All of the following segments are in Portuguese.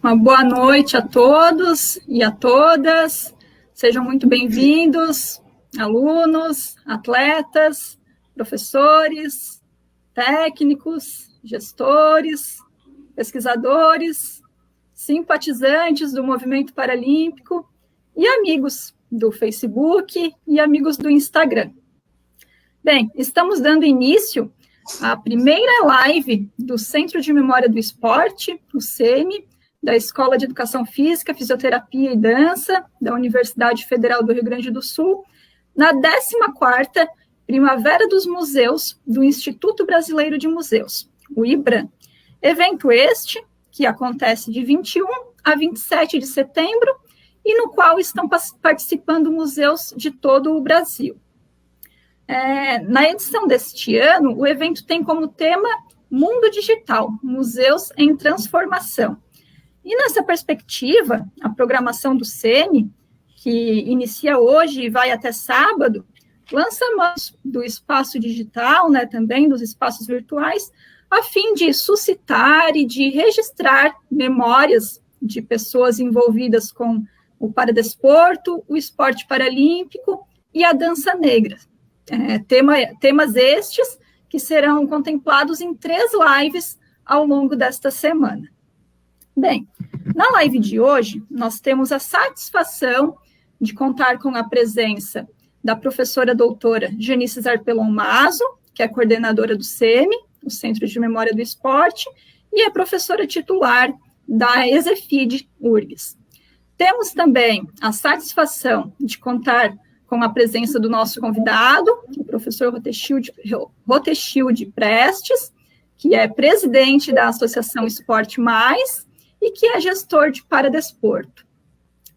Uma boa noite a todos e a todas. Sejam muito bem-vindos, alunos, atletas, professores, técnicos, gestores, pesquisadores, simpatizantes do Movimento Paralímpico e amigos do Facebook e amigos do Instagram. Bem, estamos dando início à primeira live do Centro de Memória do Esporte, o CEME, da Escola de Educação Física, Fisioterapia e Dança, da Universidade Federal do Rio Grande do Sul, na 14ª Primavera dos Museus do Instituto Brasileiro de Museus, o IBRAM. Evento este, que acontece de 21 a 27 de setembro, e no qual estão participando museus de todo o Brasil. Na edição deste ano, o evento tem como tema Mundo Digital, Museus em Transformação. E nessa perspectiva, a programação do CEME, que inicia hoje e vai até sábado, lança mãos do espaço digital, também dos espaços virtuais, a fim de suscitar e de registrar memórias de pessoas envolvidas com o paradesporto, o esporte paralímpico e a dança negra. Temas estes que serão contemplados em 3 lives ao longo desta semana. Bem, na live de hoje, nós temos a satisfação de contar com a presença da professora doutora Janice Zarpellon Maso, que é coordenadora do CEME, o Centro de Memória do Esporte, e é professora titular da ESEFID URGS. Temos também a satisfação de contar com a presença do nosso convidado, o professor Rotechilde Prestes, que é presidente da Associação Esporte Mais e que é gestor de paradesporto.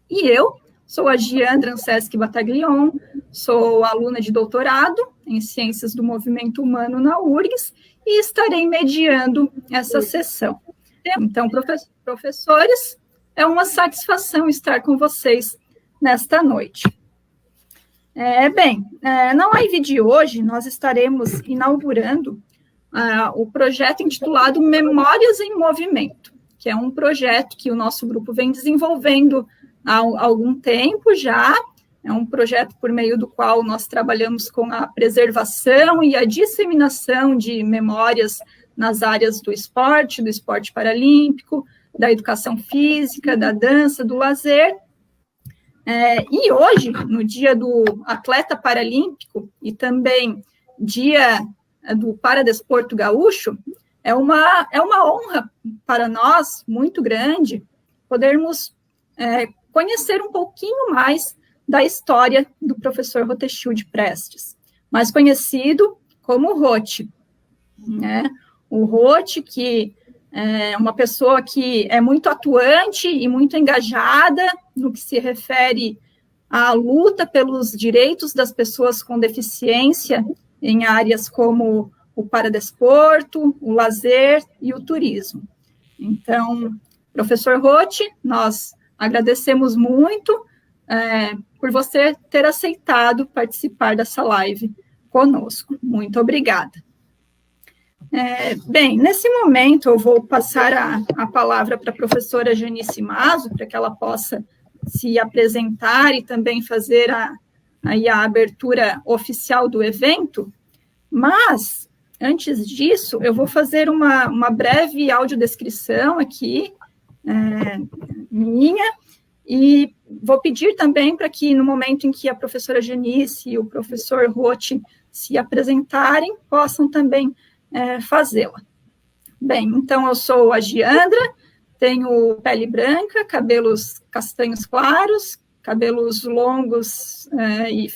E eu sou a Giandra Anceschi Battaglione, sou aluna de doutorado em Ciências do Movimento Humano na URGS e estarei mediando essa sessão. Então, professores, é uma satisfação estar com vocês nesta noite. Na live de hoje, nós estaremos inaugurando o projeto intitulado Memórias em Movimento, que é um projeto que o nosso grupo vem desenvolvendo há algum tempo já. É um projeto por meio do qual nós trabalhamos com a preservação e a disseminação de memórias nas áreas do esporte paralímpico, da educação física, da dança, do lazer. E hoje, no dia do atleta paralímpico e também dia do paradesporto gaúcho, é uma honra para nós, muito grande, podermos conhecer um pouquinho mais da história do professor Rotechilde Prestes, mais conhecido como Rote. O Rote, que é uma pessoa que é muito atuante e muito engajada no que se refere à luta pelos direitos das pessoas com deficiência em áreas como o paradesporto, o lazer e o turismo. Então, professor Rote, nós agradecemos muito por você ter aceitado participar dessa live conosco. Muito obrigada. Nesse momento, eu vou passar a palavra para a professora Janice Maso, para que ela possa se apresentar e também fazer a abertura oficial do evento, mas, antes disso, eu vou fazer uma breve audiodescrição aqui, minha, e vou pedir também para que, no momento em que a professora Janice e o professor Rote se apresentarem, possam também fazê-la. Bem, então eu sou a Giandra, tenho pele branca, cabelos castanhos claros, cabelos longos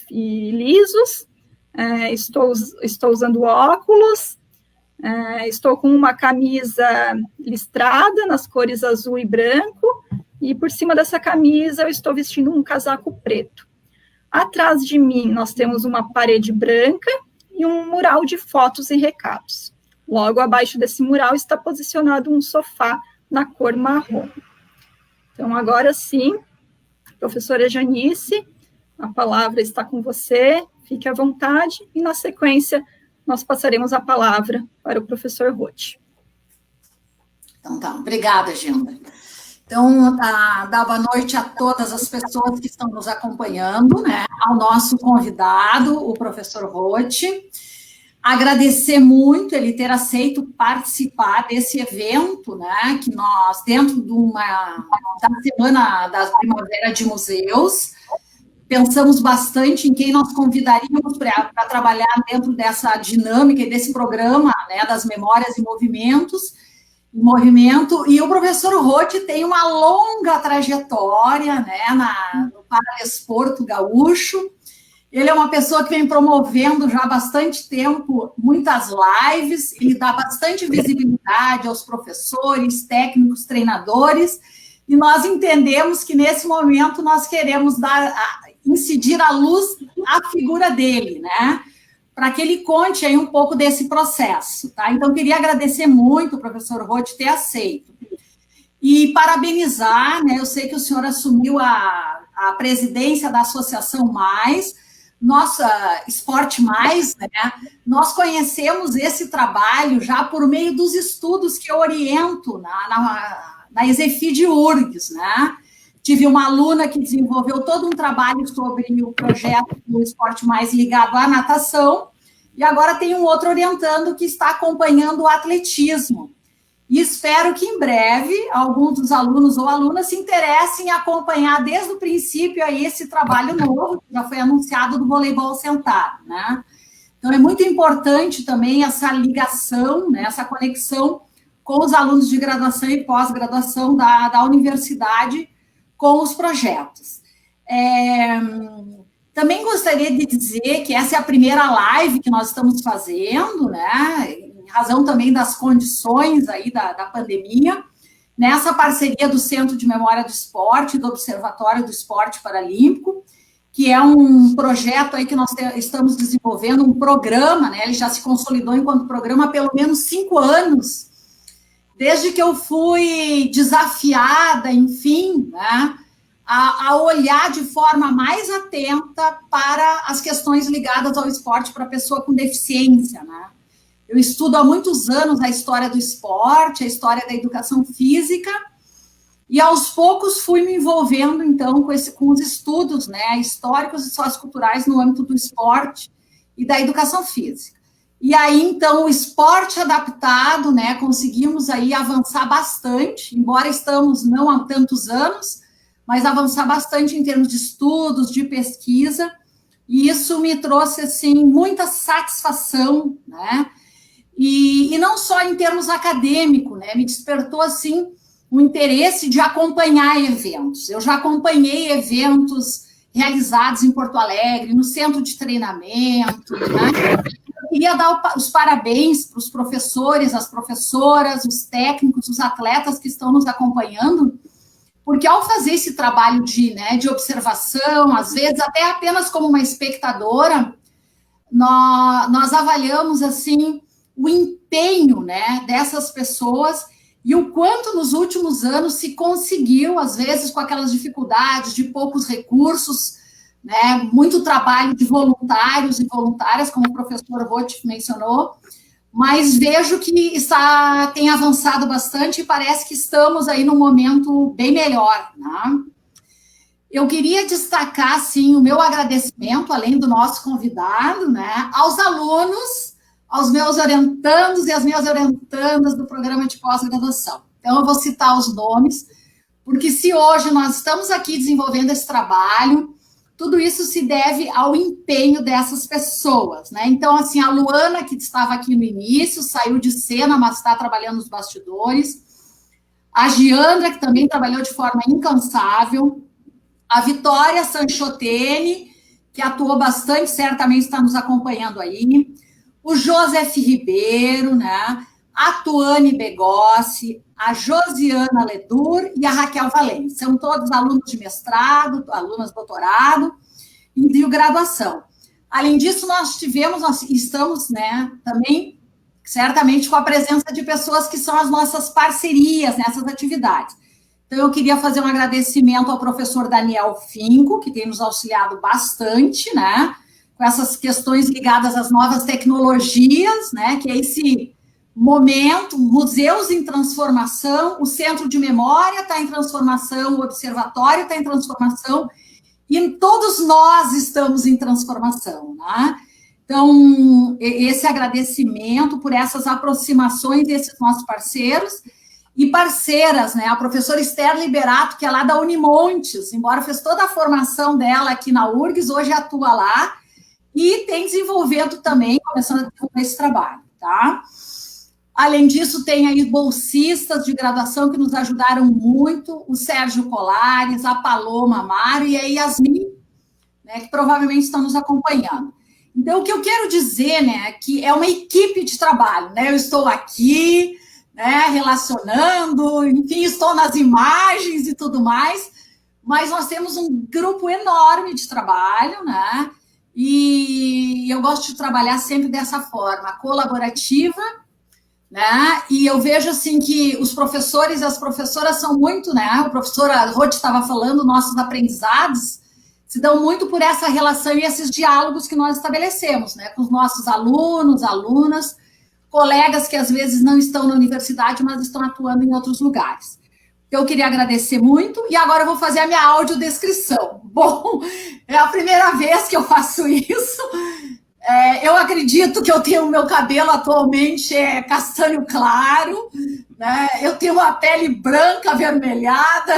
e lisos, estou usando óculos, estou com uma camisa listrada nas cores azul e branco, e por cima dessa camisa eu estou vestindo um casaco preto. Atrás de mim nós temos uma parede branca e um mural de fotos e recados. Logo abaixo desse mural está posicionado um sofá na cor marrom. Então, agora sim, professora Janice, a palavra está com você, fique à vontade, e na sequência nós passaremos a palavra para o professor Rote. Então tá, obrigada, Gilda. Então, dá boa noite a todas as pessoas que estão nos acompanhando, né? Ao nosso convidado, o professor Roth. Agradecer muito ele ter aceito participar desse evento, né? Que nós, dentro da Semana da Primavera de Museus, pensamos bastante em quem nós convidaríamos para trabalhar dentro dessa dinâmica e desse programa, né? Das memórias e movimento, e o professor Roth tem uma longa trajetória, né, no Paradesporto Gaúcho. Ele é uma pessoa que vem promovendo já há bastante tempo muitas lives, ele dá bastante visibilidade aos professores, técnicos, treinadores, e nós entendemos que nesse momento nós queremos incidir a luz à figura dele, né? Para que ele conte aí um pouco desse processo, tá? Então, queria agradecer muito o professor Roth ter aceito. E parabenizar, né? Eu sei que o senhor assumiu a presidência da Associação Mais, nossa Esporte Mais, né? Nós conhecemos esse trabalho já por meio dos estudos que eu oriento na ESEFID URGS, né? Tive uma aluna que desenvolveu todo um trabalho sobre o projeto do Esporte Mais ligado à natação, e agora tem um outro orientando que está acompanhando o atletismo. E espero que em breve alguns dos alunos ou alunas se interessem em acompanhar desde o princípio aí esse trabalho novo, que já foi anunciado do voleibol sentado, né? Então é muito importante também essa ligação, né, essa conexão com os alunos de graduação e pós-graduação da universidade, com os projetos. Também gostaria de dizer que essa é a primeira live que nós estamos fazendo, né, em razão também das condições aí da pandemia, nessa parceria do Centro de Memória do Esporte e do Observatório do Esporte Paralímpico, que é um projeto aí que nós estamos desenvolvendo, um programa, né, ele já se consolidou enquanto programa há pelo menos 5 anos, desde que eu fui desafiada, enfim, né, a olhar de forma mais atenta para as questões ligadas ao esporte para a pessoa com deficiência, né. Eu estudo há muitos anos a história do esporte, a história da educação física, e aos poucos fui me envolvendo, então, com os estudos, né, históricos e socioculturais no âmbito do esporte e da educação física. E aí, então, o esporte adaptado, né, conseguimos aí avançar bastante, embora estamos não há tantos anos, mas avançar bastante em termos de estudos, de pesquisa, e isso me trouxe, assim, muita satisfação, né, e não só em termos acadêmicos, né, me despertou, assim, o interesse de acompanhar eventos. Eu já acompanhei eventos realizados em Porto Alegre, no centro de treinamento, né, queria dar os parabéns para os professores, as professoras, os técnicos, os atletas que estão nos acompanhando, porque ao fazer esse trabalho de observação, às vezes até apenas como uma espectadora, nós avaliamos, assim, o empenho, né, dessas pessoas e o quanto nos últimos anos se conseguiu, às vezes com aquelas dificuldades de poucos recursos, né, muito trabalho de voluntários e voluntárias, como o professor Roth mencionou, mas vejo que tem avançado bastante e parece que estamos aí num momento bem melhor, né? Eu queria destacar, sim, o meu agradecimento, além do nosso convidado, né, aos alunos, aos meus orientandos e às minhas orientandas do programa de pós-graduação. Então, eu vou citar os nomes, porque se hoje nós estamos aqui desenvolvendo esse trabalho, tudo isso se deve ao empenho dessas pessoas, né? Então, assim, a Luana, que estava aqui no início, saiu de cena, mas está trabalhando nos bastidores. A Giandra, que também trabalhou de forma incansável. A Vitória Sanchotene, que atuou bastante, certamente está nos acompanhando aí. O Joseph Ribeiro, né? A Tuane Begossi, a Josiana Ledur e a Raquel Valente. São todos alunos de mestrado, alunas de doutorado e de graduação. Além disso, nós estamos, né, também, certamente, com a presença de pessoas que são as nossas parcerias nessas atividades. Então, eu queria fazer um agradecimento ao professor Daniel Finco, que tem nos auxiliado bastante, né, com essas questões ligadas às novas tecnologias, né, que é esse momento, museus em transformação, o Centro de Memória está em transformação, o Observatório está em transformação, e todos nós estamos em transformação, né? Então, esse agradecimento por essas aproximações desses nossos parceiros e parceiras, né? A professora Esther Liberato, que é lá da Unimontes, embora fez toda a formação dela aqui na URGS, hoje atua lá e tem desenvolvendo também, começando a desenvolver esse trabalho, tá? Além disso, tem aí bolsistas de graduação que nos ajudaram muito, o Sérgio Colares, a Paloma Amaro e a Yasmin, né, que provavelmente estão nos acompanhando. Então, o que eu quero dizer, né, é que é uma equipe de trabalho, né? Eu estou aqui, né, relacionando, enfim, estou nas imagens e tudo mais, mas nós temos um grupo enorme de trabalho, né? E eu gosto de trabalhar sempre dessa forma, colaborativa, né? E eu vejo assim que os professores e as professoras são muito, né? O professor Roth estava falando, nossos aprendizados se dão muito por essa relação e esses diálogos que nós estabelecemos, né? Com os nossos alunos, alunas, colegas que às vezes não estão na universidade, mas estão atuando em outros lugares. Eu queria agradecer muito e agora eu vou fazer a minha audiodescrição. Bom, é a primeira vez que eu faço isso. Eu acredito que eu tenho o meu cabelo atualmente castanho claro, né? Eu tenho uma pele branca avermelhada.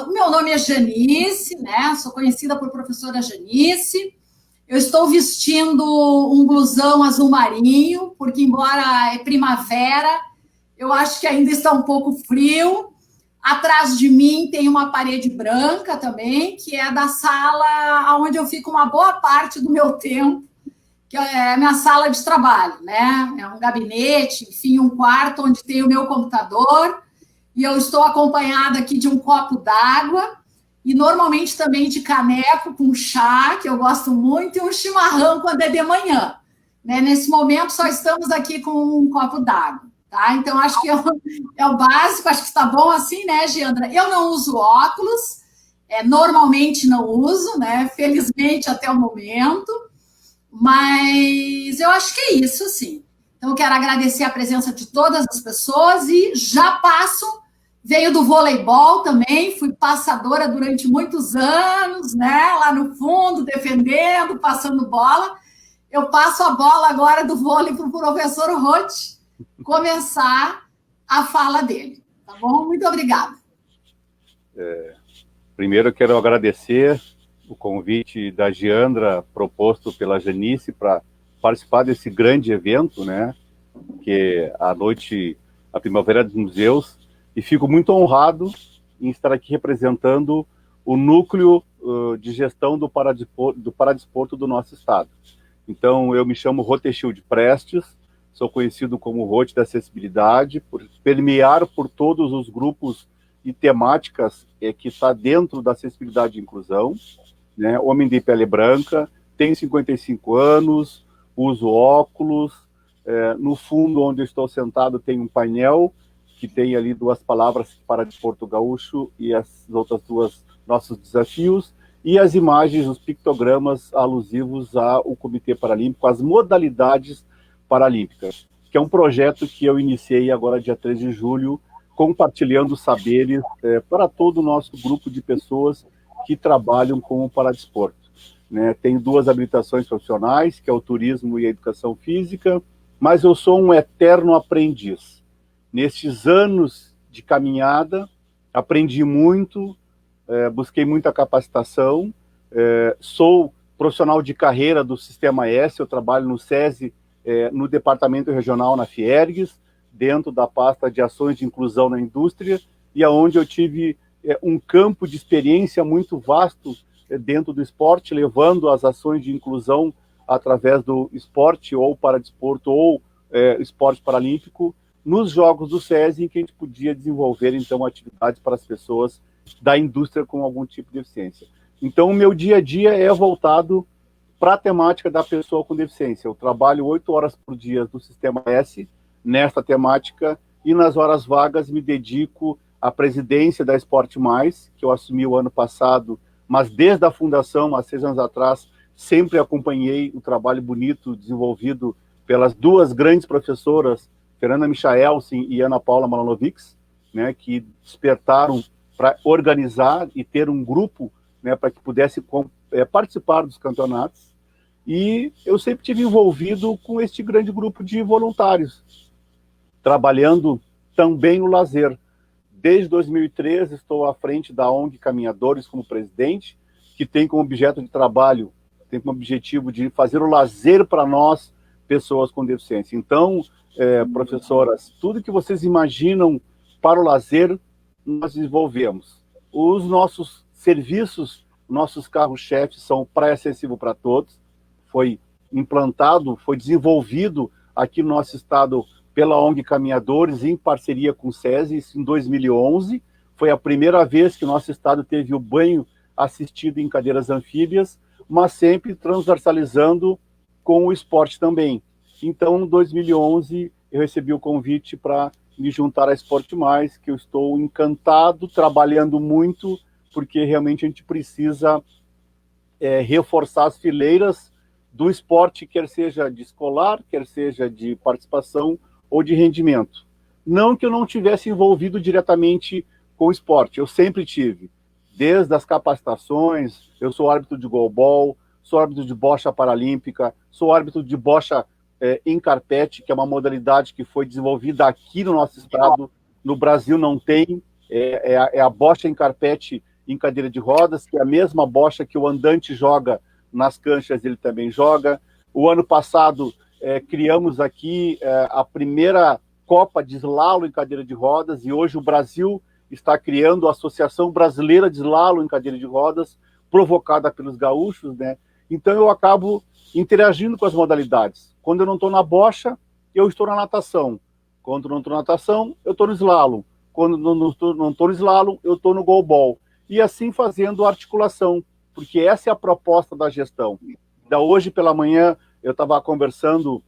Meu nome é Janice, né? Sou conhecida por professora Janice. Eu estou vestindo um blusão azul marinho, porque embora é primavera, eu acho que ainda está um pouco frio. Atrás de mim tem uma parede branca também, que é da sala onde eu fico uma boa parte do meu tempo, que é a minha sala de trabalho, né? É um gabinete, enfim, um quarto onde tem o meu computador, e eu estou acompanhada aqui de um copo d'água, e normalmente também de caneco com chá, que eu gosto muito, e um chimarrão quando é de manhã, né? Nesse momento só estamos aqui com um copo d'água. Tá? Então, acho que é o básico, acho que está bom assim, né, Giandra? Eu não uso óculos, normalmente não uso, né? Felizmente até o momento, mas eu acho que é isso, sim. Então, eu quero agradecer a presença de todas as pessoas e já veio do voleibol também, fui passadora durante muitos anos, né? Lá no fundo, defendendo, passando bola. Eu passo a bola agora do vôlei para o professor Roth começar a fala dele, tá bom? Muito obrigada. Primeiro, eu quero agradecer o convite da Giandra, proposto pela Janice, para participar desse grande evento, né? Que é a Primavera dos Museus, e fico muito honrado em estar aqui representando o núcleo de gestão do paradesporto do nosso estado. Então, eu me chamo Rotechilde Prestes, sou conhecido como Roth da Acessibilidade, por permear por todos os grupos e temáticas que está dentro da acessibilidade e inclusão, né? Homem de pele branca, tenho 55 anos, uso óculos, no fundo onde eu estou sentado tem um painel que tem ali 2 palavras para desporto gaúcho e as outras 2 nossos desafios, e as imagens, os pictogramas alusivos ao Comitê Paralímpico, as modalidades paralímpicas, que é um projeto que eu iniciei agora dia 3 de julho, compartilhando saberes para todo o nosso grupo de pessoas que trabalham com o paradesporto, né? Tenho 2 habilitações profissionais, que é o turismo e a educação física, mas eu sou um eterno aprendiz. Nestes anos de caminhada, aprendi muito, busquei muita capacitação, sou profissional de carreira do Sistema S, eu trabalho no SESI, no departamento regional na Fiergues, dentro da pasta de ações de inclusão na indústria, e aonde eu tive um campo de experiência muito vasto dentro do esporte, levando as ações de inclusão através do esporte ou paradesporto ou esporte paralímpico nos jogos do SESI, em que a gente podia desenvolver, então, atividades para as pessoas da indústria com algum tipo de deficiência. Então, o meu dia a dia é voltado para a temática da pessoa com deficiência. Eu trabalho 8 horas por dia do Sistema S, nesta temática, e nas horas vagas me dedico à presidência da Esporte Mais, que eu assumi o ano passado, mas desde a fundação, há 6 anos atrás, sempre acompanhei o trabalho bonito desenvolvido pelas duas grandes professoras, Fernanda Michaelsen e Ana Paula Malanovics, né, que despertaram para organizar e ter um grupo, né, para que pudesse participar dos campeonatos. E eu sempre tive envolvido com este grande grupo de voluntários, trabalhando também no lazer. Desde 2013 estou à frente da ONG Caminhadores como presidente, que tem como objeto de trabalho, tem como objetivo de fazer o lazer para nós, pessoas com deficiência. Então, professoras, tudo que vocês imaginam para o lazer, nós desenvolvemos. Os nossos serviços, nossos carros-chefes são Praia Acessível para Todos, foi implantado, foi desenvolvido aqui no nosso estado pela ONG Caminhadores, em parceria com o SESI, em 2011. Foi a primeira vez que o nosso estado teve o banho assistido em cadeiras anfíbias, mas sempre transversalizando com o esporte também. Então, em 2011, eu recebi o convite para me juntar a Esporte Mais, que eu estou encantado, trabalhando muito, porque realmente a gente precisa reforçar as fileiras do esporte, quer seja de escolar, quer seja de participação ou de rendimento. Não que eu não tivesse envolvido diretamente com o esporte, eu sempre tive. Desde as capacitações, eu sou árbitro de goalball, sou árbitro de bocha paralímpica, sou árbitro de bocha em carpete, que é uma modalidade que foi desenvolvida aqui no nosso estado, no Brasil não tem, é a bocha em carpete em cadeira de rodas, que é a mesma bocha que o andante joga nas canchas, ele também joga. O ano passado, criamos aqui a primeira Copa de Slalom em cadeira de rodas, e hoje o Brasil está criando a Associação Brasileira de Slalom em cadeira de rodas, provocada pelos gaúchos, né? Então eu acabo interagindo com as modalidades. Quando eu não estou na bocha, eu estou na natação. Quando não estou na natação, eu estou no slalom. Quando não estou no slalom, eu estou no goalball. E assim fazendo articulação, porque essa é a proposta da gestão. Da hoje pela manhã, eu estava conversando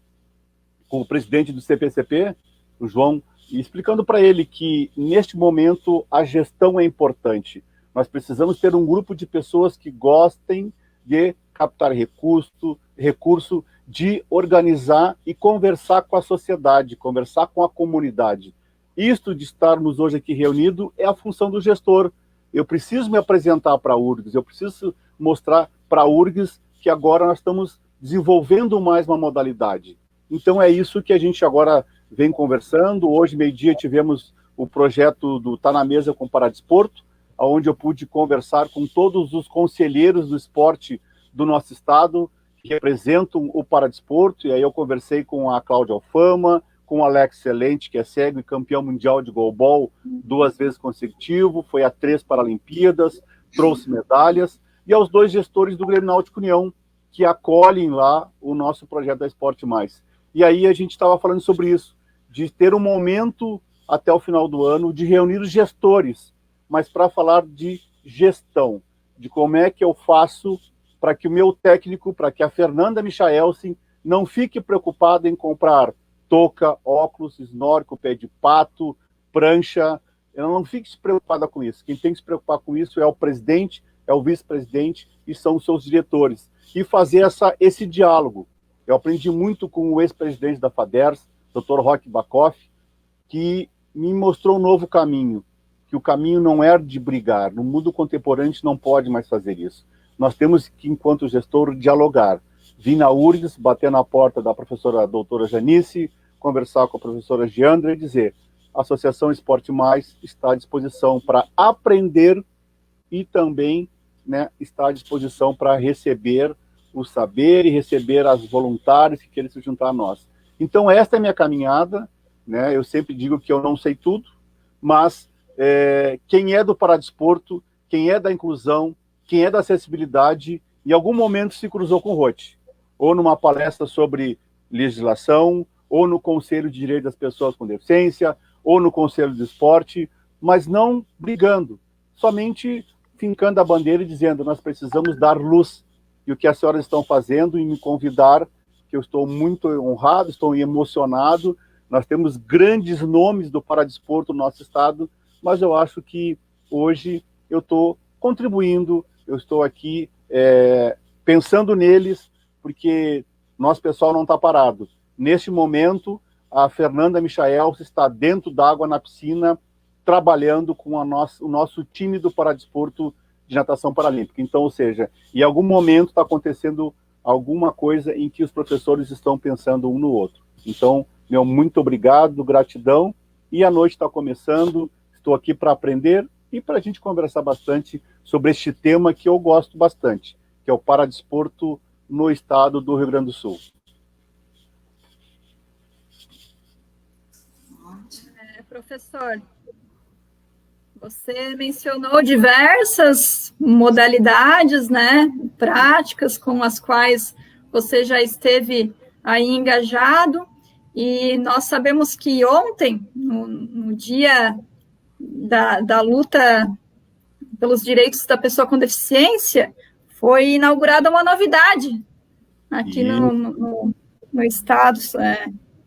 com o presidente do CPCP, o João, e explicando para ele que, neste momento, a gestão é importante. Nós precisamos ter um grupo de pessoas que gostem de captar recurso, de organizar e conversar com a sociedade, conversar com a comunidade. Isto de estarmos hoje aqui reunidos é a função do gestor. Eu preciso me apresentar para a URGS, eu preciso mostrar para a URGS que agora nós estamos desenvolvendo mais uma modalidade. Então é isso que a gente agora vem conversando. Hoje, meio-dia, tivemos o projeto do Tá na Mesa com o Paradesporto, onde eu pude conversar com todos os conselheiros do esporte do nosso estado, que representam o Paradesporto, e aí eu conversei com a Cláudia Alfama, com o Alex Excelente, que é cego e campeão mundial de goalball 2 vezes consecutivo, foi a 3 Paralimpíadas, trouxe medalhas, e aos 2 gestores do Grêmio Náutico União, que acolhem lá o nosso projeto da Esporte Mais. E aí a gente estava falando sobre isso, de ter um momento até o final do ano, de reunir os gestores, mas para falar de gestão, de como é que eu faço para que o meu técnico, para que a Fernanda Michaelsen não fique preocupada em comprar touca, óculos, snorkel, pé de pato, prancha. Ela não fique preocupada com isso. Quem tem que se preocupar com isso é o presidente, é o vice-presidente e são os seus diretores. E fazer esse diálogo. Eu aprendi muito com o ex-presidente da FADERS, Dr. Roque Bacoff, que me mostrou um novo caminho, que o caminho não é de brigar. No mundo contemporâneo, a gente não pode mais fazer isso. Nós temos que, enquanto gestor, dialogar. Vim na URGS, bater na porta da professora doutora Janice, conversar com a professora Giandra e dizer: a Associação Esporte Mais está à disposição para aprender e também, né, está à disposição para receber o saber e receber as voluntárias que querem se juntar a nós. Então, esta é a minha caminhada, né? Eu sempre digo que eu não sei tudo, mas quem é do Paradesporto, quem é da inclusão, quem é da acessibilidade, em algum momento se cruzou com o Rote, ou numa palestra sobre legislação, ou no Conselho de Direitos das Pessoas com Deficiência, ou no Conselho de Esporte, mas não brigando, somente fincando a bandeira e dizendo: nós precisamos dar luz. E o que as senhoras estão fazendo em me convidar, que eu estou muito honrado, estou emocionado. Nós temos grandes nomes do Paradesporto no nosso estado, mas eu acho que hoje eu estou contribuindo, eu estou aqui pensando neles, porque nosso pessoal não está parado. Neste momento, a Fernanda Michael está dentro d'água na piscina, trabalhando com o nosso time do Paradesporto de Natação Paralímpica. Então, ou seja, em algum momento está acontecendo alguma coisa em que os professores estão pensando um no outro. Então, muito obrigado, gratidão, e a noite está começando, estou aqui para aprender e para a gente conversar bastante sobre este tema que eu gosto bastante, que é o Paradesporto no estado do Rio Grande do Sul. Professor, você mencionou diversas modalidades, né, práticas com as quais você já esteve aí engajado, e nós sabemos que ontem, no dia da luta pelos direitos da pessoa com deficiência, foi inaugurada uma novidade aqui no estado,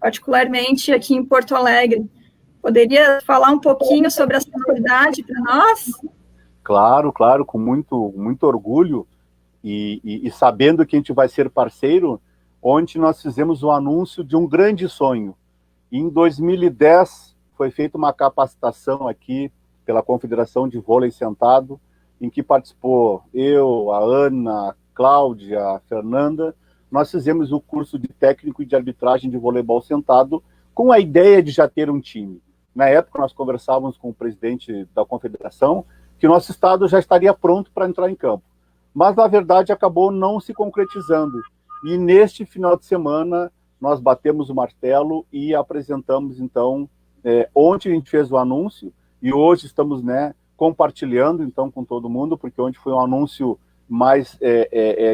particularmente aqui em Porto Alegre. Poderia falar um pouquinho sobre essa novidade para nós? Claro, claro, com muito orgulho e sabendo que a gente vai ser parceiro, onde nós fizemos o anúncio de um grande sonho. Em 2010, foi feita uma capacitação aqui pela Confederação de Vôlei Sentado, em que participou eu, a Ana, a Cláudia, a Fernanda. Nós fizemos o curso de técnico e de arbitragem de voleibol sentado com a ideia de já ter um time. Na época, nós conversávamos com o presidente da confederação que o nosso estado já estaria pronto para entrar em campo. Mas, na verdade, acabou não se concretizando. E, neste final de semana, nós batemos o martelo e apresentamos, então, ontem a gente fez o anúncio, e hoje estamos compartilhando, então, com todo mundo, porque ontem foi um anúncio mais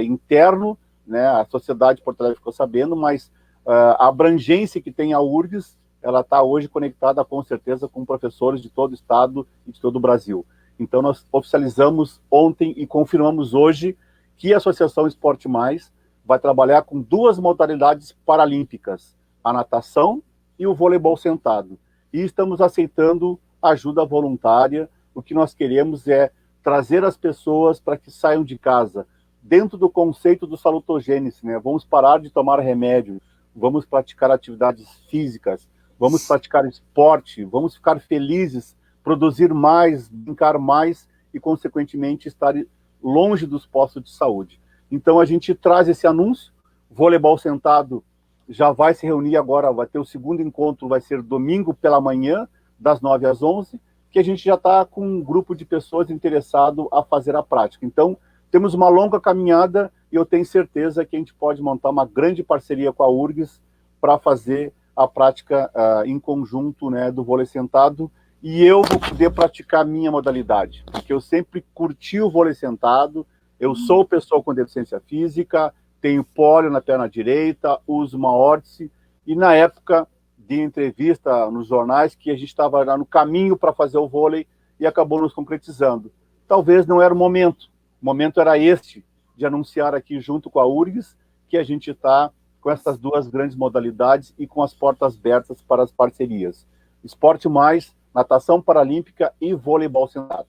interno, né, a sociedade de Porto Alegre ficou sabendo, mas a abrangência que tem a URGS, ela está hoje conectada, com certeza, com professores de todo o estado e de todo o Brasil. Então, nós oficializamos ontem e confirmamos hoje que a Associação Esporte Mais vai trabalhar com duas modalidades paralímpicas, a natação e o voleibol sentado. E estamos aceitando ajuda voluntária. O que nós queremos é trazer as pessoas para que saiam de casa, dentro do conceito do salutogênese, né? Vamos parar de tomar remédio, vamos praticar atividades físicas, vamos praticar esporte, vamos ficar felizes, produzir mais, brincar mais e, consequentemente, estar longe dos postos de saúde. Então, a gente traz esse anúncio. Voleibol sentado já vai se reunir agora, vai ter o segundo encontro, vai ser domingo pela manhã, das 9 às 11, que a gente já está com um grupo de pessoas interessado a fazer a prática. Então, temos uma longa caminhada e eu tenho certeza que a gente pode montar uma grande parceria com a URGS para fazer a prática em conjunto, né, do vôlei sentado, e eu vou poder praticar a minha modalidade, porque eu sempre curti o vôlei sentado, eu sou pessoa com deficiência física, tenho pólio na perna direita, uso uma órtese, e na época de entrevista nos jornais que a gente estava lá no caminho para fazer o vôlei e acabou nos concretizando. Talvez não era o momento era este, de anunciar aqui junto com a URGS que a gente está com essas duas grandes modalidades e com as portas abertas para as parcerias. Esporte Mais, natação paralímpica e voleibol sentado.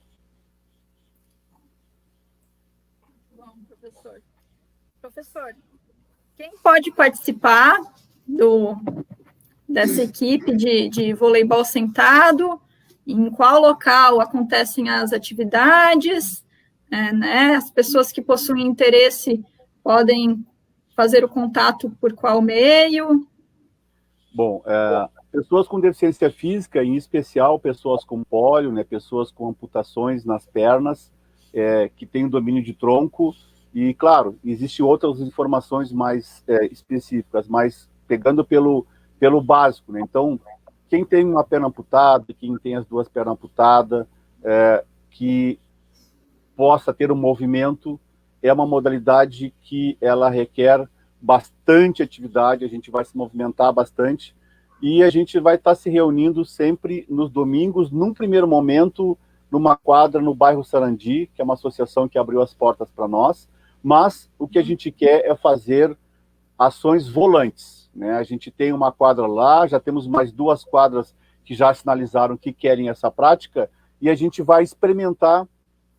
Bom, professor. Professor, quem pode participar dessa equipe de voleibol sentado? Em qual local acontecem as atividades? Né? As pessoas que possuem interesse podem fazer o contato por qual meio? Bom, pessoas com deficiência física, em especial pessoas com pólio, né, pessoas com amputações nas pernas, que têm o domínio de tronco, e, claro, existem outras informações mais específicas, mas pegando pelo básico, né? Então, quem tem uma perna amputada, quem tem as duas pernas amputadas, que possa ter um movimento, é uma modalidade que ela requer bastante atividade, a gente vai se movimentar bastante, e a gente vai estar se reunindo sempre nos domingos, num primeiro momento, numa quadra no bairro Sarandi, que é uma associação que abriu as portas para nós, mas o que a gente quer é fazer ações volantes, né? A gente tem uma quadra lá, já temos mais duas quadras que já sinalizaram que querem essa prática, e a gente vai experimentar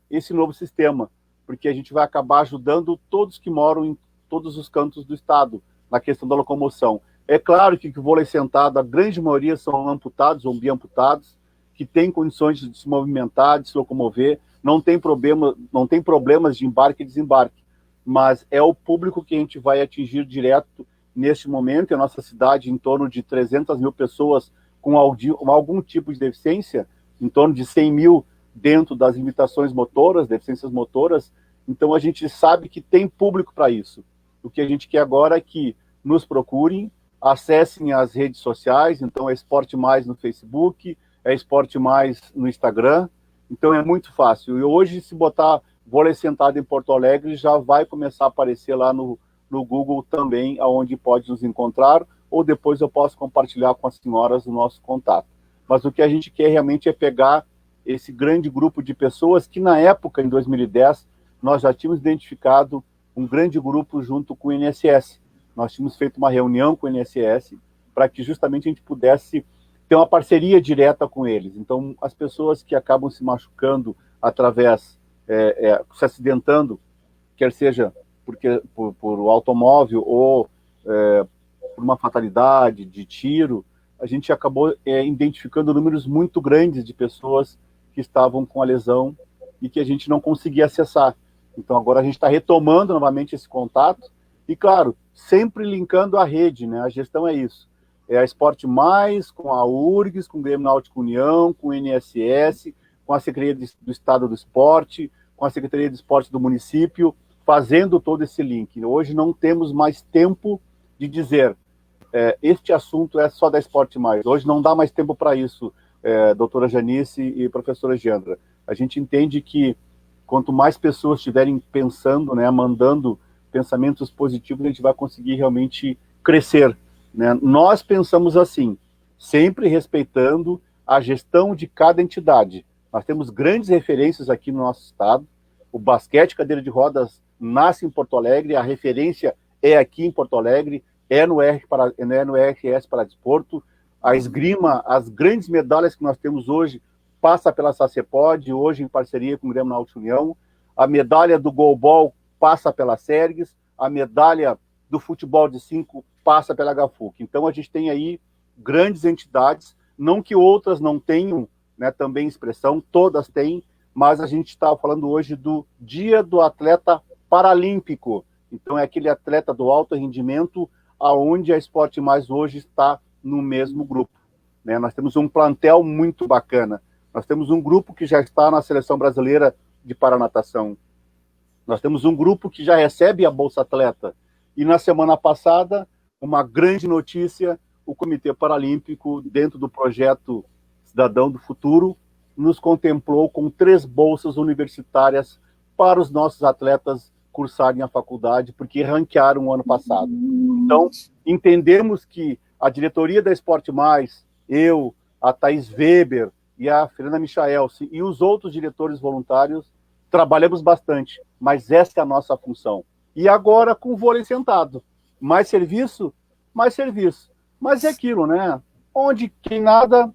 esse novo sistema, porque a gente vai acabar ajudando todos que moram em todos os cantos do estado, na questão da locomoção. É claro que o vôlei sentado, a grande maioria são amputados ou biamputados, que têm condições de se movimentar, de se locomover, não tem problemas de embarque e desembarque, mas é o público que a gente vai atingir direto neste momento. A nossa cidade, em torno de 300 mil pessoas com algum tipo de deficiência, em torno de 100 mil dentro das limitações motoras, deficiências motoras. Então a gente sabe que tem público para isso. O que a gente quer agora é que nos procurem, acessem as redes sociais. Então é Esporte Mais no Facebook, é Esporte Mais no Instagram. Então é muito fácil. E hoje, se botar vôlei sentado em Porto Alegre, já vai começar a aparecer lá no Google também, aonde pode nos encontrar, ou depois eu posso compartilhar com as senhoras o nosso contato. Mas o que a gente quer realmente é pegar esse grande grupo de pessoas que, na época, em 2010, nós já tínhamos identificado um grande grupo junto com o INSS. Nós tínhamos feito uma reunião com o INSS para que justamente a gente pudesse ter uma parceria direta com eles. Então, as pessoas que acabam se machucando através, se acidentando, quer seja por automóvel ou por uma fatalidade de tiro, a gente acabou identificando números muito grandes de pessoas que estavam com a lesão e que a gente não conseguia acessar. Então, agora a gente está retomando novamente esse contato e, claro, sempre linkando a rede, né? A gestão é isso. É a Esporte Mais, com a URGS, com o Grêmio Náutico União, com o INSS, com a Secretaria do Estado do Esporte, com a Secretaria do Esporte do município, fazendo todo esse link. Hoje não temos mais tempo de dizer este assunto é só da Esporte Mais. Hoje não dá mais tempo para isso, doutora Janice e professora Giandra. A gente entende que quanto mais pessoas estiverem pensando, né, mandando pensamentos positivos, a gente vai conseguir realmente crescer, né? Nós pensamos assim, sempre respeitando a gestão de cada entidade. Nós temos grandes referências aqui no nosso estado. O basquete cadeira de rodas nasce em Porto Alegre, a referência é aqui em Porto Alegre, é no RS para Desporto. A esgrima, as grandes medalhas que nós temos hoje, passa pela SACEPOD, hoje em parceria com o Grêmio Náutico União. A medalha do goalball passa pela SERGS, a medalha do futebol de 5 passa pela HFUC. Então a gente tem aí grandes entidades, não que outras não tenham, né, também expressão, todas têm, mas a gente está falando hoje do Dia do Atleta Paralímpico. Então é aquele atleta do alto rendimento aonde a Esporte Mais hoje está no mesmo grupo, né? Nós temos um plantel muito bacana. Nós temos um grupo que já está na Seleção Brasileira de Paranatação. Nós temos um grupo que já recebe a Bolsa Atleta. E na semana passada, uma grande notícia, o Comitê Paralímpico, dentro do projeto Cidadão do Futuro, nos contemplou com 3 bolsas universitárias para os nossos atletas cursarem a faculdade, porque ranquearam o ano passado. Então, entendemos que a diretoria da Esporte Mais, eu, a Thaís Weber e a Fernanda Michaelsi e os outros diretores voluntários, trabalhamos bastante, mas essa é a nossa função. E agora com o vôlei sentado. Mais serviço? Mais serviço. Mas é aquilo, né? Onde quem nada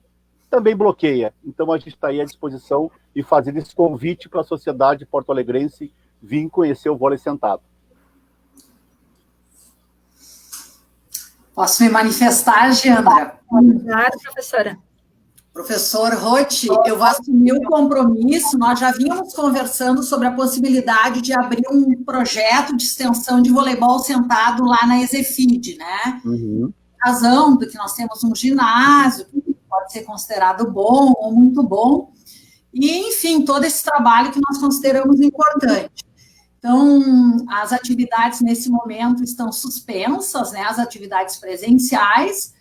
também bloqueia. Então a gente está aí à disposição e fazendo esse convite para a sociedade porto-alegrense vir conhecer o vôlei sentado. Posso me manifestar, Giandra? Claro, professora. Professor Roth, eu vou assumir o compromisso. Nós já vínhamos conversando sobre a possibilidade de abrir um projeto de extensão de voleibol sentado lá na EZFID, né? Uhum. Razão do que nós temos um ginásio, que pode ser considerado bom ou muito bom, e, enfim, todo esse trabalho que nós consideramos importante. Então, as atividades nesse momento estão suspensas, né, as atividades presenciais,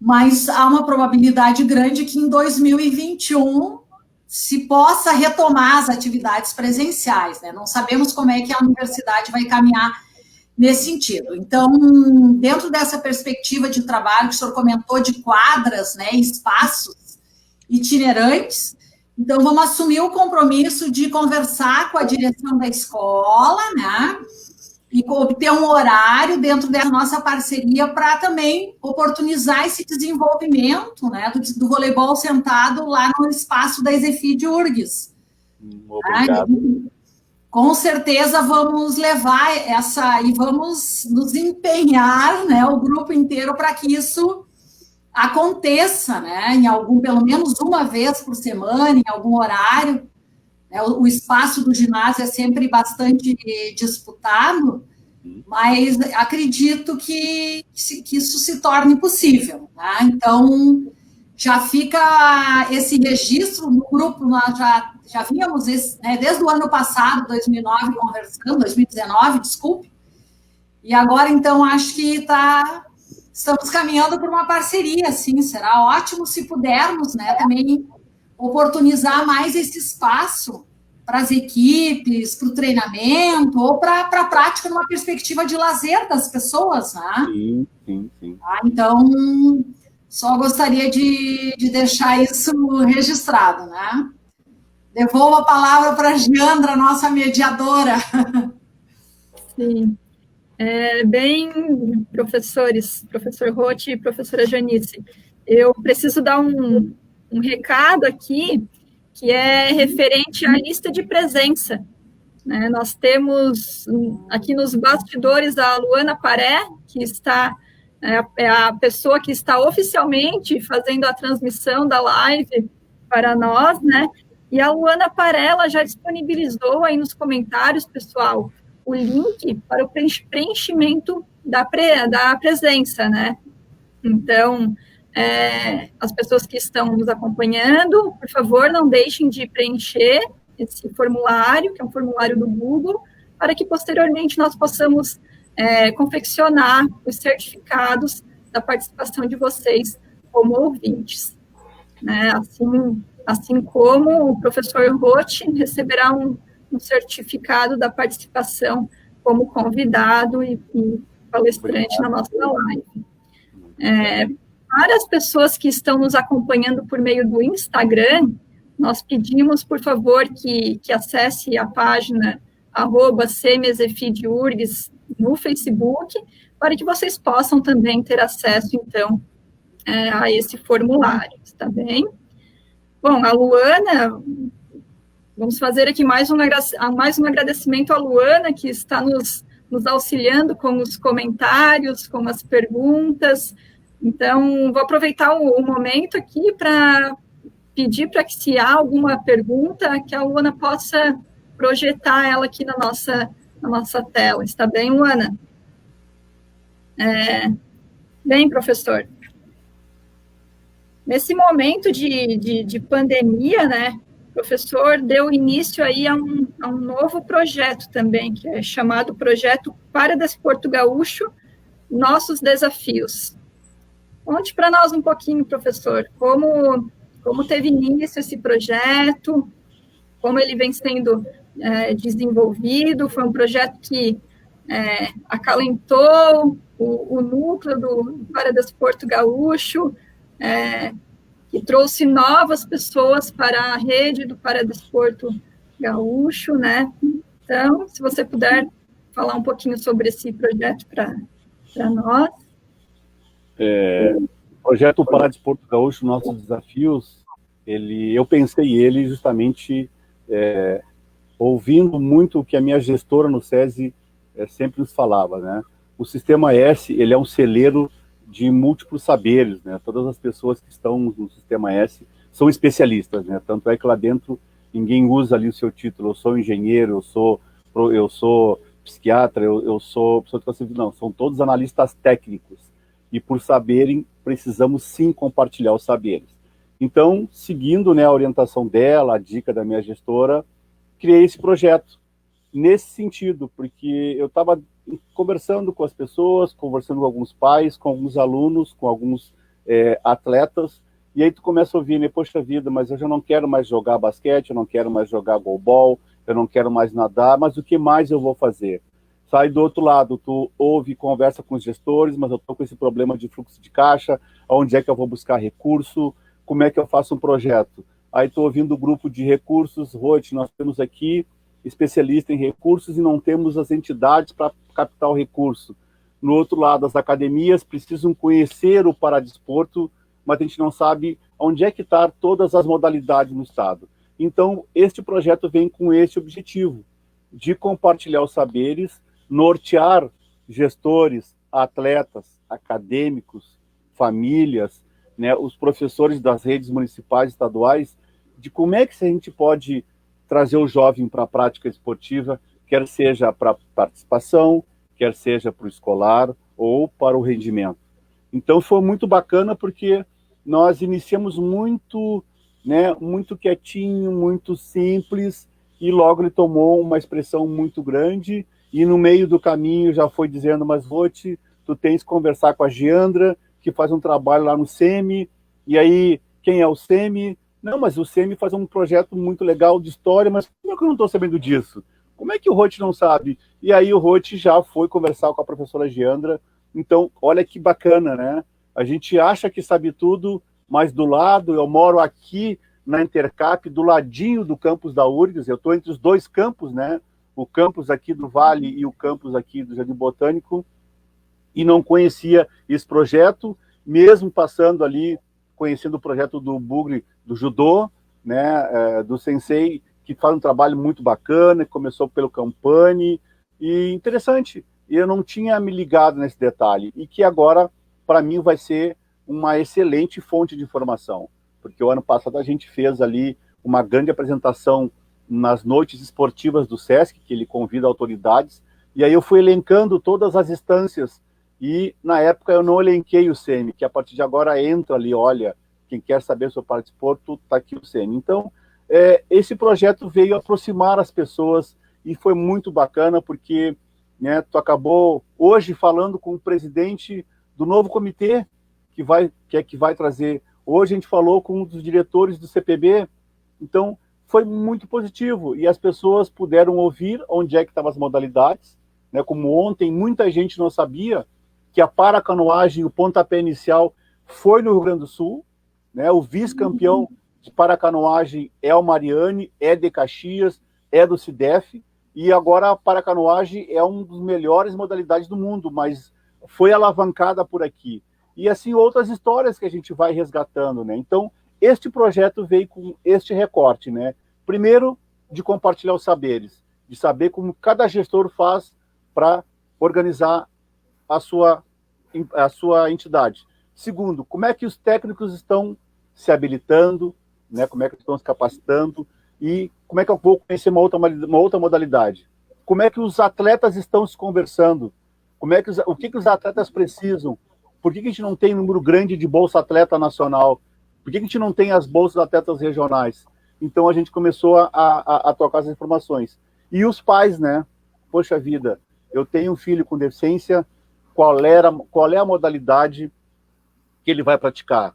mas há uma probabilidade grande que em 2021 se possa retomar as atividades presenciais, né? Não sabemos como é que a universidade vai caminhar nesse sentido. Então, dentro dessa perspectiva de trabalho que o senhor comentou de quadras, né, espaços itinerantes, então vamos assumir o compromisso de conversar com a direção da escola, né, e obter um horário dentro da nossa parceria para também oportunizar esse desenvolvimento, né, do voleibol sentado lá no espaço da EZFID URGS. Obrigado. com certeza vamos levar essa e vamos nos empenhar, né, o grupo inteiro, para que isso aconteça, né, pelo menos uma vez por semana, em algum horário. O espaço do ginásio é sempre bastante disputado, mas acredito que isso se torne possível, tá? Então, já fica esse registro no grupo. Nós já vínhamos, né, desde o ano passado, 2009, conversando, 2019, desculpe, e agora, então, acho que estamos caminhando por uma parceria, sim. Será ótimo se pudermos, né, também oportunizar mais esse espaço para as equipes, para o treinamento, ou para a prática numa perspectiva de lazer das pessoas, né? Sim. Então, só gostaria de deixar isso registrado, né? Devolvo a palavra para a Giandra, nossa mediadora. Sim. Bem, professores, professor Roth e professora Janice, eu preciso dar um recado aqui, que é referente à lista de presença, né? Nós temos aqui nos bastidores a Luana Paré, que é a pessoa que está oficialmente fazendo a transmissão da live para nós, né? E a Luana Paré, ela já disponibilizou aí nos comentários, pessoal, o link para o preenchimento da presença, né? Então, as pessoas que estão nos acompanhando, por favor, não deixem de preencher esse formulário, que é um formulário do Google, para que posteriormente nós possamos confeccionar os certificados da participação de vocês como ouvintes, né? Assim como o professor Roth receberá um certificado da participação como convidado e palestrante na nossa live. Para as pessoas que estão nos acompanhando por meio do Instagram, nós pedimos, por favor, que acesse a página @cmesefidurgs no Facebook, para que vocês possam também ter acesso, então, a esse formulário, está bem? Bom, a Luana, vamos fazer aqui mais um agradecimento à Luana, que está nos auxiliando com os comentários, com as perguntas. Então, vou aproveitar o momento aqui para pedir para que, se há alguma pergunta, que a Luana possa projetar ela aqui na nossa tela. Está bem, Luana? Bem, professor. Nesse momento de pandemia, né, o professor deu início aí a um novo projeto também, que é chamado Projeto Paradesporto Gaúcho, Nossos Desafios. Conte para nós um pouquinho, professor, como teve início esse projeto, como ele vem sendo desenvolvido. Foi um projeto que acalentou o núcleo do Paradesporto Gaúcho, que trouxe novas pessoas para a rede do Paradesporto Gaúcho, né? Então, se você puder falar um pouquinho sobre esse projeto para nós. O projeto Paradesporto Gaúcho, Nossos Desafios, eu pensei ele justamente ouvindo muito o que a minha gestora no SESI sempre nos falava, né? O Sistema S, ele é um celeiro de múltiplos saberes, né? Todas as pessoas que estão no Sistema S são especialistas, né? Tanto é que lá dentro ninguém usa ali o seu título, eu sou engenheiro, eu sou psiquiatra, eu sou pessoa de não, são todos analistas técnicos, e por saberem, precisamos sim compartilhar os saberes. Então, seguindo, né, a orientação dela, a dica da minha gestora, criei esse projeto nesse sentido, porque eu estava conversando com as pessoas, conversando com alguns pais, com alguns alunos, com alguns atletas, e aí tu começa a ouvir, né, poxa vida, mas eu já não quero mais jogar basquete, eu não quero mais jogar goalball, eu não quero mais nadar, mas o que mais eu vou fazer? Sai do outro lado, tu ouve e conversa com os gestores, mas eu estou com esse problema de fluxo de caixa, onde é que eu vou buscar recurso, como é que eu faço um projeto? Aí estou ouvindo o grupo de recursos, Roth, nós temos aqui especialista em recursos e não temos as entidades para captar o recurso. No outro lado, as academias precisam conhecer o paradesporto, mas a gente não sabe onde é que estão todas as modalidades no estado. Então, este projeto vem com esse objetivo, de compartilhar os saberes, nortear gestores, atletas, acadêmicos, famílias, né, os professores das redes municipais e estaduais, de como é que a gente pode trazer o jovem para a prática esportiva, quer seja para participação, quer seja para o escolar ou para o rendimento. Então foi muito bacana porque nós iniciamos muito, né, muito quietinho, muito simples, e logo ele tomou uma expressão muito grande, e no meio do caminho já foi dizendo, mas Roth, tu tens que conversar com a Giandra, que faz um trabalho lá no SEMI, e aí, quem é o SEMI? Não, mas o SEMI faz um projeto muito legal de história, mas como é que eu não estou sabendo disso? Como é que o Roth não sabe? E aí o Roth já foi conversar com a professora Giandra. Então, olha que bacana, né? A gente acha que sabe tudo, mas do lado, eu moro aqui na Intercap, do ladinho do campus da URGS, eu estou entre os dois campos, né? O campus aqui do Vale e o campus aqui do Jardim Botânico, e não conhecia esse projeto, mesmo passando ali, conhecendo o projeto do Bugre, do Judô, né, do Sensei, que faz um trabalho muito bacana, que começou pelo Campani, e interessante, e eu não tinha me ligado nesse detalhe, e que agora, para mim, vai ser uma excelente fonte de informação, porque o ano passado a gente fez ali uma grande apresentação nas noites esportivas do SESC, que ele convida autoridades, e aí eu fui elencando todas as instâncias, e na época eu não elenquei o SEMI, que a partir de agora entra ali, olha, quem quer saber sobre parte de esporte, está aqui o SEMI. Então, esse projeto veio aproximar as pessoas, e foi muito bacana, porque, né, tu acabou hoje falando com o presidente do novo comitê, que vai trazer. Hoje a gente falou com um dos diretores do CPB, então foi muito positivo, e as pessoas puderam ouvir onde é que estavam as modalidades, né, como ontem muita gente não sabia que a paracanoagem, o pontapé inicial, foi no Rio Grande do Sul, né, o vice-campeão de paracanoagem é o Mariane, é de Caxias, é do CIDEF, e agora a paracanoagem é uma das melhores modalidades do mundo, mas foi alavancada por aqui. E assim, outras histórias que a gente vai resgatando, né? Então, este projeto veio com este recorte, né? Primeiro, de compartilhar os saberes, de saber como cada gestor faz para organizar a sua entidade. Segundo, como é que os técnicos estão se habilitando, né? Como é que estão se capacitando, e como é que eu vou conhecer uma outra modalidade? Como é que os atletas estão se conversando? O que os atletas precisam? Por que a gente não tem um número grande de Bolsa Atleta Nacional? Por que a gente não tem as bolsas atletas regionais? Então a gente começou a trocar as informações. E os pais, né? Poxa vida, eu tenho um filho com deficiência, qual é a modalidade que ele vai praticar?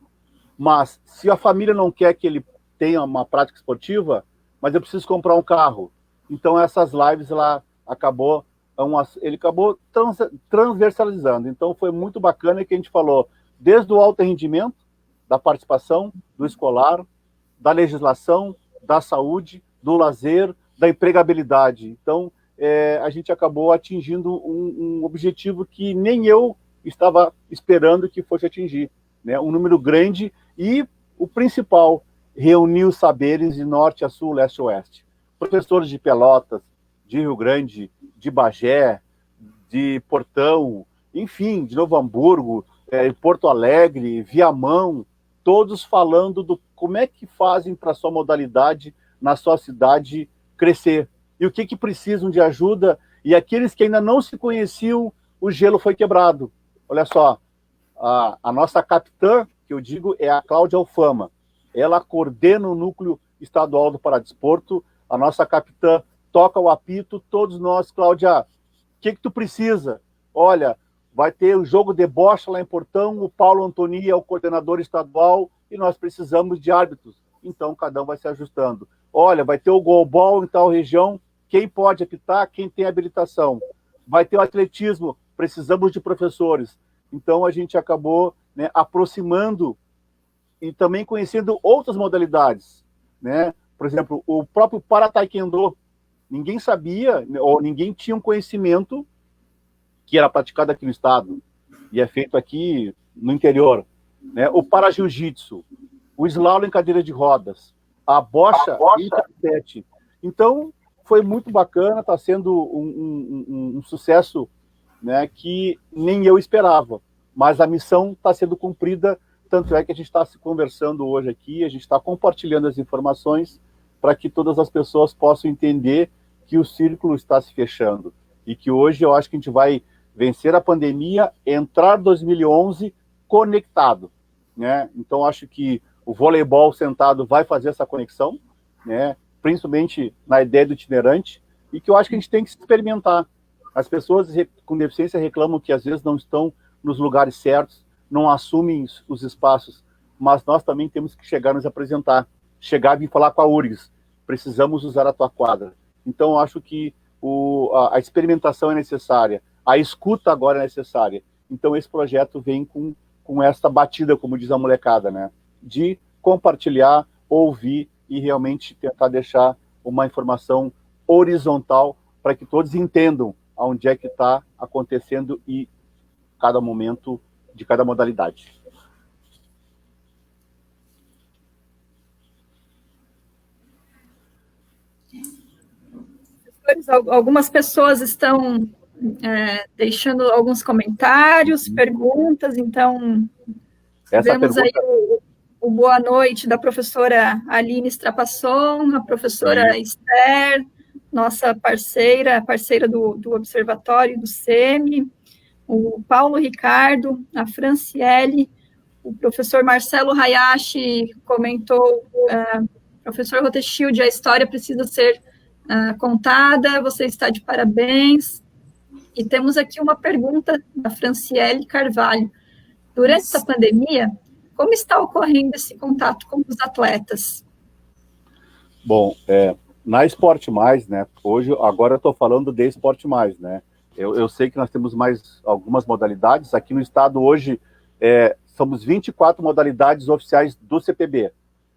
Mas se a família não quer que ele tenha uma prática esportiva, mas eu preciso comprar um carro. Então essas lives lá ele acabou transversalizando. Então foi muito bacana que a gente falou desde o alto rendimento, da participação, do escolar, da legislação, da saúde, do lazer, da empregabilidade. Então a gente acabou atingindo um objetivo que nem eu estava esperando que fosse atingir, né? Um número grande e o principal, reunir os saberes de norte a sul, leste a oeste. Professores de Pelotas, de Rio Grande, de Bagé, de Portão, enfim, de Novo Hamburgo, Porto Alegre, Viamão, todos falando do como é que fazem para a sua modalidade, na sua cidade, crescer. E o que precisam de ajuda, e aqueles que ainda não se conheciam, o gelo foi quebrado. Olha só, a nossa capitã, que eu digo, é a Cláudia Alfama. Ela coordena o núcleo estadual do Paradesporto, a nossa capitã toca o apito, todos nós, Cláudia, o que tu precisa? Olha, vai ter o jogo de bocha lá em Portão, o Paulo Antoni é o coordenador estadual e nós precisamos de árbitros. Então, cada um vai se ajustando. Olha, vai ter o goalball em tal região, quem pode apitar, quem tem habilitação. Vai ter o atletismo, precisamos de professores. Então, a gente acabou, né, aproximando e também conhecendo outras modalidades, né? Por exemplo, o próprio Para-Taekwondo, ninguém sabia, ou ninguém tinha um conhecimento que era praticado aqui no estado, e é feito aqui no interior, né? O Para-Jiu-Jitsu, o slalom em cadeira de rodas, a bocha e o capete. Então, foi muito bacana, está sendo um sucesso, né, que nem eu esperava, mas a missão está sendo cumprida, tanto é que a gente está se conversando hoje aqui, a gente está compartilhando as informações para que todas as pessoas possam entender que o círculo está se fechando e que hoje eu acho que a gente vai vencer a pandemia, entrar 2011 conectado, né? Então acho que o voleibol sentado vai fazer essa conexão, né? Principalmente na ideia do itinerante, e que eu acho que a gente tem que experimentar. As pessoas com deficiência reclamam que às vezes não estão nos lugares certos, não assumem os espaços, mas nós também temos que chegar a nos apresentar, chegar e vir falar com a URGS, precisamos usar a tua quadra. Então eu acho que a experimentação é necessária, a escuta agora é necessária. Então esse projeto vem com essa batida, como diz a molecada, né? De compartilhar, ouvir e realmente tentar deixar uma informação horizontal para que todos entendam aonde é que está acontecendo e cada momento de cada modalidade. Algumas pessoas estão deixando alguns comentários, perguntas, então vemos aí o boa noite da professora Aline Strapasson, a professora Esther, nossa parceira do Observatório do SEMI, o Paulo Ricardo, a Franciele, o professor Marcelo Hayashi comentou, professor Rothschild, a história precisa ser contada, você está de parabéns. E temos aqui uma pergunta da Franciele Carvalho. Durante essa pandemia, como está ocorrendo esse contato com os atletas? Bom, na Esporte Mais, né, agora eu estou falando de Esporte Mais, né, eu sei que nós temos mais algumas modalidades, aqui no estado hoje somos 24 modalidades oficiais do CPB,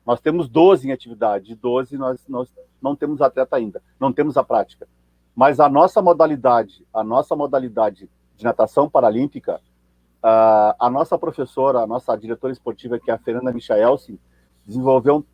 nós temos 12 em atividade, de 12 nós não temos atleta ainda, não temos a prática, mas a nossa modalidade de natação paralímpica, a nossa professora, a nossa diretora esportiva, que é a Fernanda Michaelsen, desenvolveu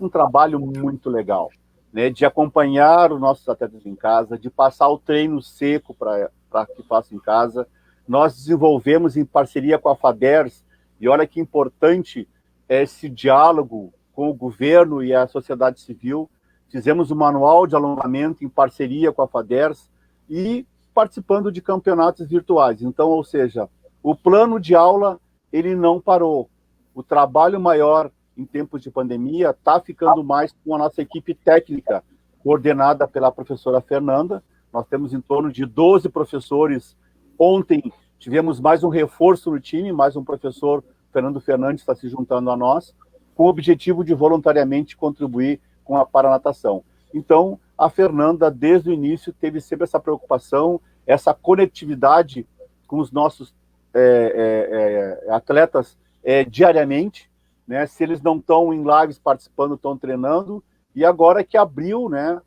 um trabalho muito legal, né, de acompanhar os nossos atletas em casa, de passar o treino seco para que façam em casa. Nós desenvolvemos em parceria com a FADERS, e olha que importante esse diálogo com o governo e a sociedade civil. Fizemos um manual de alongamento em parceria com a FADERS e participando de campeonatos virtuais. Então, ou seja, o plano de aula, ele não parou. O trabalho maior em tempos de pandemia está ficando mais com a nossa equipe técnica, coordenada pela professora Fernanda. Nós temos em torno de 12 professores. Ontem tivemos mais um reforço no time, mais um professor, Fernando Fernandes, está se juntando a nós, com o objetivo de voluntariamente contribuir com a paranatação. Então, a Fernanda, desde o início, teve sempre essa preocupação, essa conectividade com os nossos atletas diariamente, né? Se eles não estão em lives participando, estão treinando, e agora que abriu, né,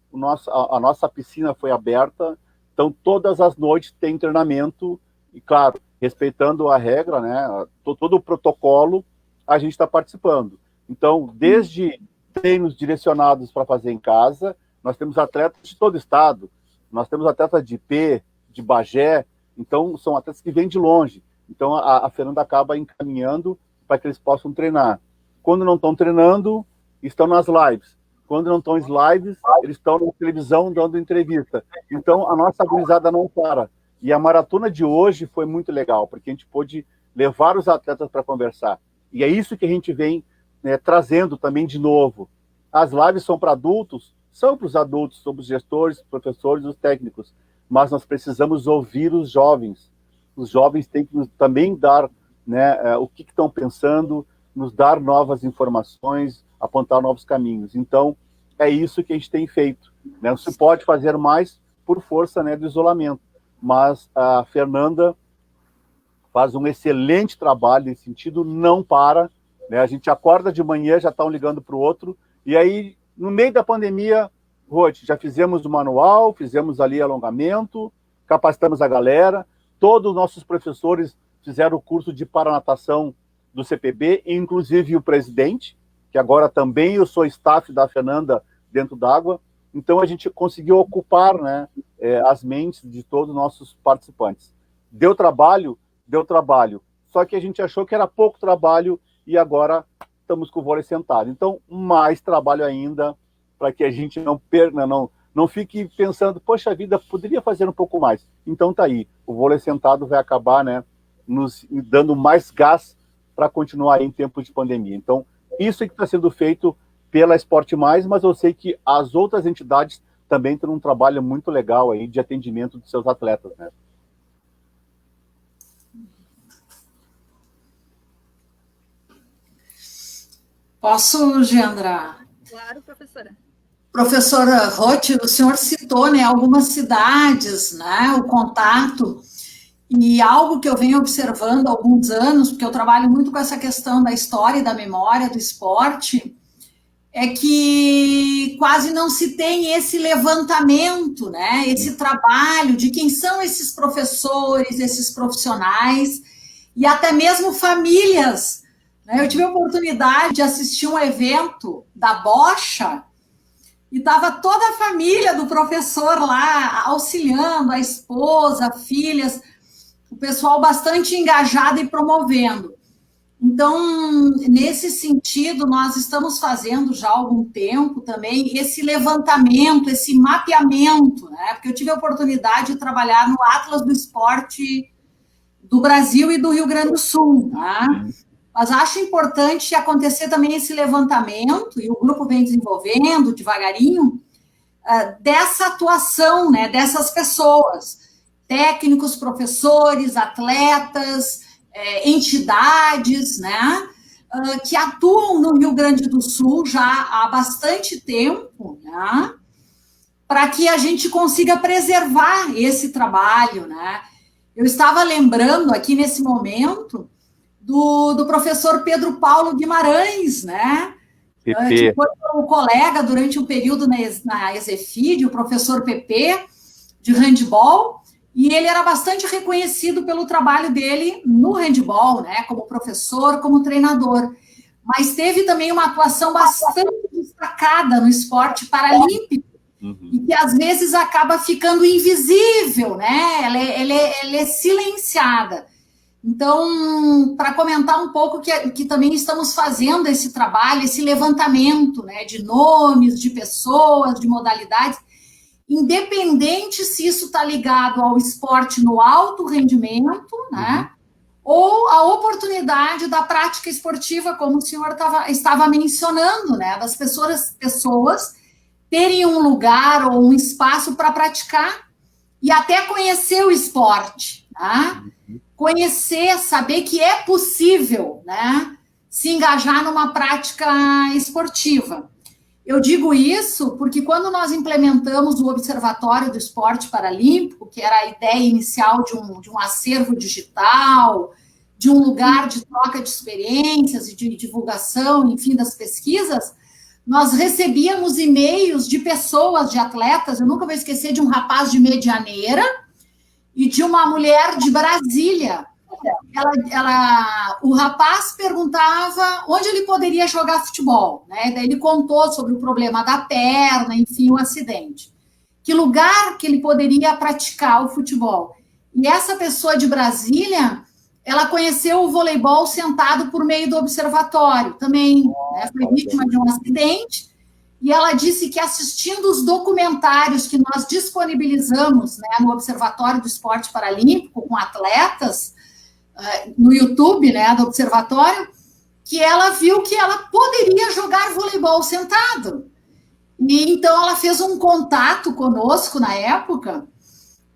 a nossa piscina foi aberta, então todas as noites tem treinamento, e claro, respeitando a regra, né, todo o protocolo, a gente está participando. Então, desde treinos direcionados para fazer em casa, nós temos atletas de todo o estado, nós temos atletas de IP, de Bagé, então são atletas que vêm de longe. Então a Fernanda acaba encaminhando para que eles possam treinar. Quando não estão treinando, estão nas lives. Quando não estão nas lives, eles estão na televisão dando entrevista. Então a nossa gurizada não para. E a maratona de hoje foi muito legal, porque a gente pôde levar os atletas para conversar. E é isso que a gente vem, né, trazendo também de novo. As lives são para adultos? São para os adultos, são os gestores, os professores, os técnicos. Mas nós precisamos ouvir os jovens. Os jovens têm que também dar, né, o que estão pensando, nos dar novas informações, apontar novos caminhos. Então, é isso que a gente tem feito, né? Não se pode fazer mais por força, né, do isolamento. Mas a Fernanda faz um excelente trabalho nesse sentido, não para, né? A gente acorda de manhã, já estão ligando para o outro, e aí, no meio da pandemia, Rod, já fizemos o manual, fizemos ali alongamento, capacitamos a galera, todos os nossos professores fizeram o curso de paranatação do CPB, inclusive o presidente, que agora também eu sou staff da Fernanda dentro d'água, Então, a gente conseguiu ocupar, né, as mentes de todos os nossos participantes. Deu trabalho, só que a gente achou que era pouco trabalho e agora estamos com o vôlei sentado. Então, mais trabalho ainda para que a gente não fique pensando, poxa vida, poderia fazer um pouco mais. Então tá aí, o vôlei sentado vai acabar, né, nos dando mais gás para continuar aí em tempos de pandemia. Então, isso é que está sendo feito pela Esporte Mais, mas eu sei que as outras entidades também têm um trabalho muito legal aí de atendimento dos seus atletas, né? Posso, Gendra? Claro, professora. Professora Roth, o senhor citou, né, algumas cidades, né, o contato, e algo que eu venho observando há alguns anos, porque eu trabalho muito com essa questão da história e da memória do esporte, é que quase não se tem esse levantamento, né, esse trabalho de quem são esses professores, esses profissionais, e até mesmo famílias. Eu tive a oportunidade de assistir um evento da Bocha, e estava toda a família do professor lá, auxiliando, a esposa, filhas, o pessoal bastante engajado e promovendo. Então, nesse sentido, nós estamos fazendo já há algum tempo também esse levantamento, esse mapeamento, né? Porque eu tive a oportunidade de trabalhar no Atlas do Esporte do Brasil e do Rio Grande do Sul, tá? Mas acho importante acontecer também esse levantamento, e o grupo vem desenvolvendo devagarinho, dessa atuação, né, dessas pessoas, técnicos, professores, atletas, entidades, né, que atuam no Rio Grande do Sul já há bastante tempo, né, para que a gente consiga preservar esse trabalho, né. Eu estava lembrando aqui nesse momento do professor Pedro Paulo Guimarães, né? Que foi um colega durante um período na Exefid, o professor PP, de handball, e ele era bastante reconhecido pelo trabalho dele no handball, né? Como professor, como treinador. Mas teve também uma atuação bastante destacada no esporte paralímpico, e que às vezes acaba ficando invisível, né? Ela é silenciada. Então, para comentar um pouco que também estamos fazendo esse trabalho, esse levantamento, né, de nomes, de pessoas, de modalidades, independente se isso está ligado ao esporte no alto rendimento, né, ou a oportunidade da prática esportiva, como o senhor estava mencionando, né, das pessoas terem um lugar ou um espaço para praticar e até conhecer o esporte, tá? Conhecer, saber que é possível, né, se engajar numa prática esportiva. Eu digo isso porque quando nós implementamos o Observatório do Esporte Paralímpico, que era a ideia inicial de um acervo digital, de um lugar de troca de experiências e de divulgação, enfim, das pesquisas, nós recebíamos e-mails de pessoas, de atletas. Eu nunca vou esquecer de um rapaz de Medianeira e de uma mulher de Brasília. O rapaz perguntava onde ele poderia jogar futebol, né? Daí ele contou sobre o problema da perna, enfim, o acidente. Que lugar que ele poderia praticar o futebol? E essa pessoa de Brasília, ela conheceu o voleibol sentado por meio do observatório também, né? Foi vítima de um acidente. E ela disse que assistindo os documentários que nós disponibilizamos, né, no Observatório do Esporte Paralímpico, com atletas, no YouTube, né, do Observatório, que ela viu que ela poderia jogar voleibol sentado. E então ela fez um contato conosco na época,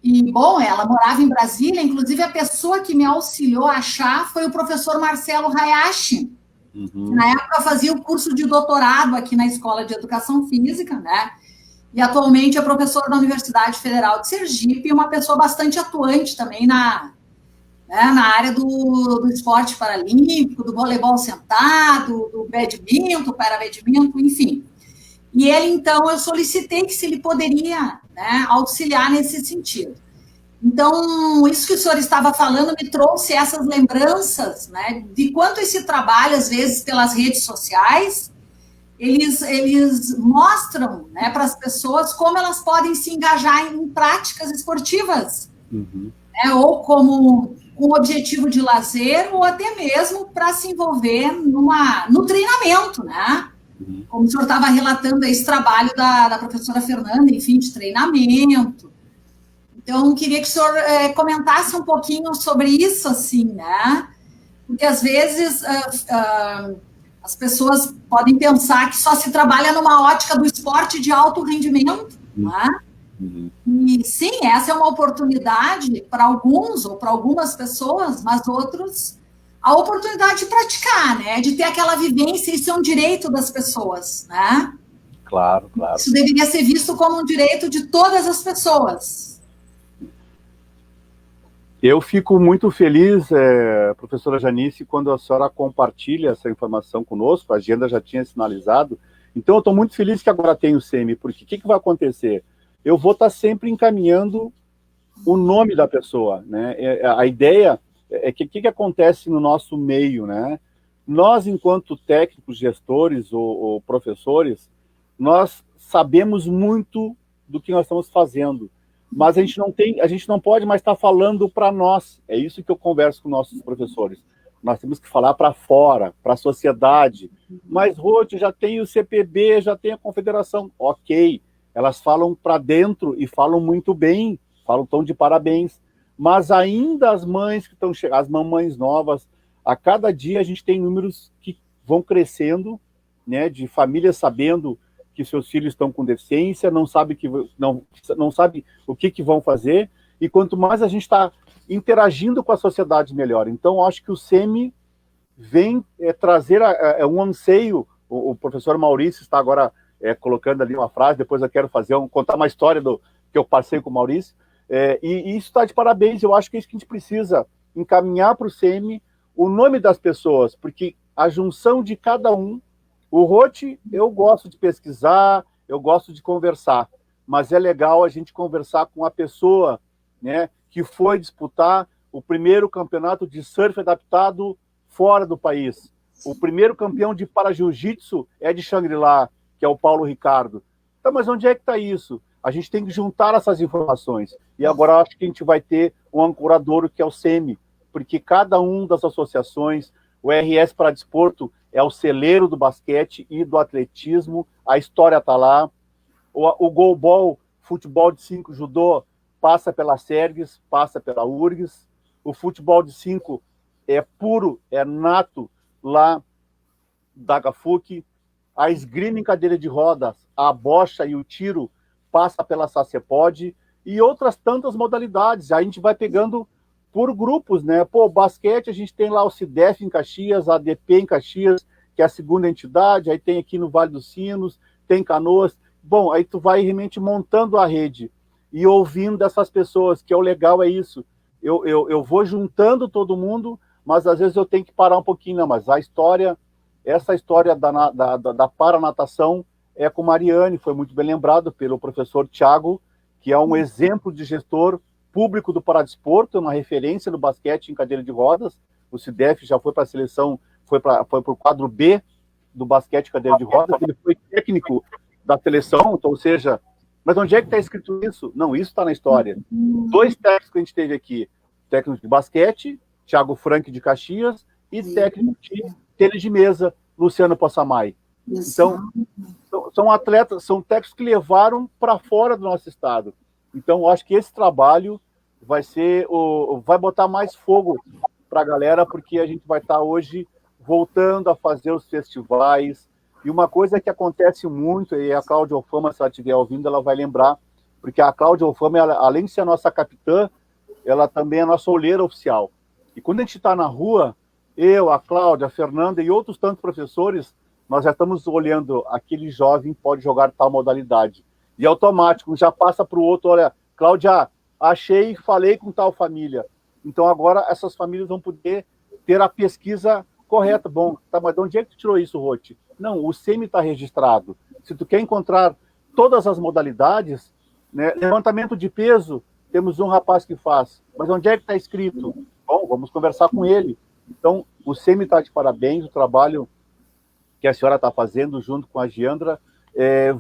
e, bom, ela morava em Brasília, inclusive a pessoa que me auxiliou a achar foi o professor Marcelo Hayashi. Na época fazia o curso de doutorado aqui na Escola de Educação Física, né? E atualmente é professor da Universidade Federal de Sergipe e uma pessoa bastante atuante também na área do esporte paralímpico, do voleibol sentado, do badminton, para-badminton, enfim. E ele, então, eu solicitei que se ele poderia, né, auxiliar nesse sentido. Então, isso que o senhor estava falando me trouxe essas lembranças, né, de quanto esse trabalho, às vezes, pelas redes sociais, eles mostram, né, para as pessoas como elas podem se engajar em práticas esportivas, né, ou como um objetivo de lazer, ou até mesmo para se envolver no treinamento, né? Como o senhor estava relatando esse trabalho da professora Fernanda, enfim, de treinamento. Então, queria que o senhor comentasse um pouquinho sobre isso, assim, né? Porque, às vezes, as pessoas podem pensar que só se trabalha numa ótica do esporte de alto rendimento, né? E, sim, essa é uma oportunidade para alguns ou para algumas pessoas, mas outros, a oportunidade de praticar, né? De ter aquela vivência, isso é um direito das pessoas, né? Claro, claro. Isso deveria ser visto como um direito de todas as pessoas. Eu fico muito feliz, professora Janice, quando a senhora compartilha essa informação conosco, a agenda já tinha sinalizado. Então, eu estou muito feliz que agora tem o SEMI, porque o que vai acontecer? Eu vou estar sempre encaminhando o nome da pessoa, né? A ideia é que o que acontece no nosso meio, né? Nós, enquanto técnicos, gestores ou professores, nós sabemos muito do que nós estamos fazendo, mas a gente não pode mais estar falando para nós. É isso que eu converso com nossos professores. Nós temos que falar para fora, para a sociedade. Mas, Ruth, já tem o CPB, já tem a confederação. Ok, elas falam para dentro e falam muito bem, estão de parabéns. Mas ainda as mães que estão chegando, as mamães novas, a cada dia a gente tem números que vão crescendo, né, de famílias sabendo que seus filhos estão com deficiência, não sabe o que vão fazer, e quanto mais a gente está interagindo com a sociedade, melhor. Então, acho que o SEMI vem trazer um anseio. O professor Maurício está agora colocando ali uma frase, depois eu quero contar uma história que eu passei com o Maurício, e isso está de parabéns. Eu acho que é isso que a gente precisa, encaminhar para o SEMI o nome das pessoas, porque a junção de cada um. O Rote, eu gosto de pesquisar, eu gosto de conversar, mas é legal a gente conversar com a pessoa, né, que foi disputar o primeiro campeonato de surf adaptado fora do país. O primeiro campeão de para-jiu-jitsu é de Xangri-Lá, que é o Paulo Ricardo. Então, mas onde é que está isso? A gente tem que juntar essas informações. E agora acho que a gente vai ter um ancoradouro, que é o SEMI, porque cada uma das associações, o RS para Desporto é o celeiro do basquete e do atletismo, a história está lá. O goalball, futebol de 5, judô, passa pela SERGS, passa pela URGS. O futebol de 5 é puro, é nato lá da GAFUC. A esgrima em cadeira de rodas, a bocha e o tiro passa pela SACEPOD, e outras tantas modalidades. A gente vai pegando por grupos, né? Pô, basquete, a gente tem lá o CIDEF em Caxias, a ADP em Caxias, que é a segunda entidade, aí tem aqui no Vale dos Sinos, tem Canoas. Bom, aí tu vai realmente montando a rede e ouvindo dessas pessoas, que é o legal, é isso. Eu vou juntando todo mundo, mas às vezes eu tenho que parar um pouquinho, não, mas essa história da paranatação é com Mariane, foi muito bem lembrado pelo professor Tiago, que é um exemplo de gestor público do paradesporto, uma referência no basquete em cadeira de rodas. O CIDEF já foi para a seleção, foi para o quadro B do basquete em cadeira de rodas, ele foi técnico da seleção, então, ou seja, mas onde é que está escrito isso? Não, isso está na história. 2 técnicos que a gente teve aqui, técnico de basquete, Thiago Frank de Caxias, e técnico de tênis de mesa, Luciano Passamay. Então, são atletas, são técnicos que levaram para fora do nosso estado. Então, eu acho que esse trabalho vai botar mais fogo para a galera, porque a gente vai estar hoje voltando a fazer os festivais. E uma coisa que acontece muito, e a Cláudia Alfama, se ela estiver ouvindo, ela vai lembrar, porque a Cláudia Alfama, além de ser a nossa capitã, ela também é a nossa olheira oficial. E quando a gente está na rua, eu, a Cláudia, a Fernanda e outros tantos professores, nós já estamos olhando, aquele jovem pode jogar tal modalidade. E automático, já passa para o outro, olha, Cláudia, achei, falei com tal família. Então agora essas famílias vão poder ter a pesquisa correta. Bom, tá, mas de onde é que tu tirou isso, Rote? Não, o SEMI está registrado. Se tu quer encontrar todas as modalidades, né, levantamento de peso, temos um rapaz que faz. Mas onde é que está escrito? Bom, vamos conversar com ele. Então, o SEMI está de parabéns, o trabalho que a senhora está fazendo junto com a Giandra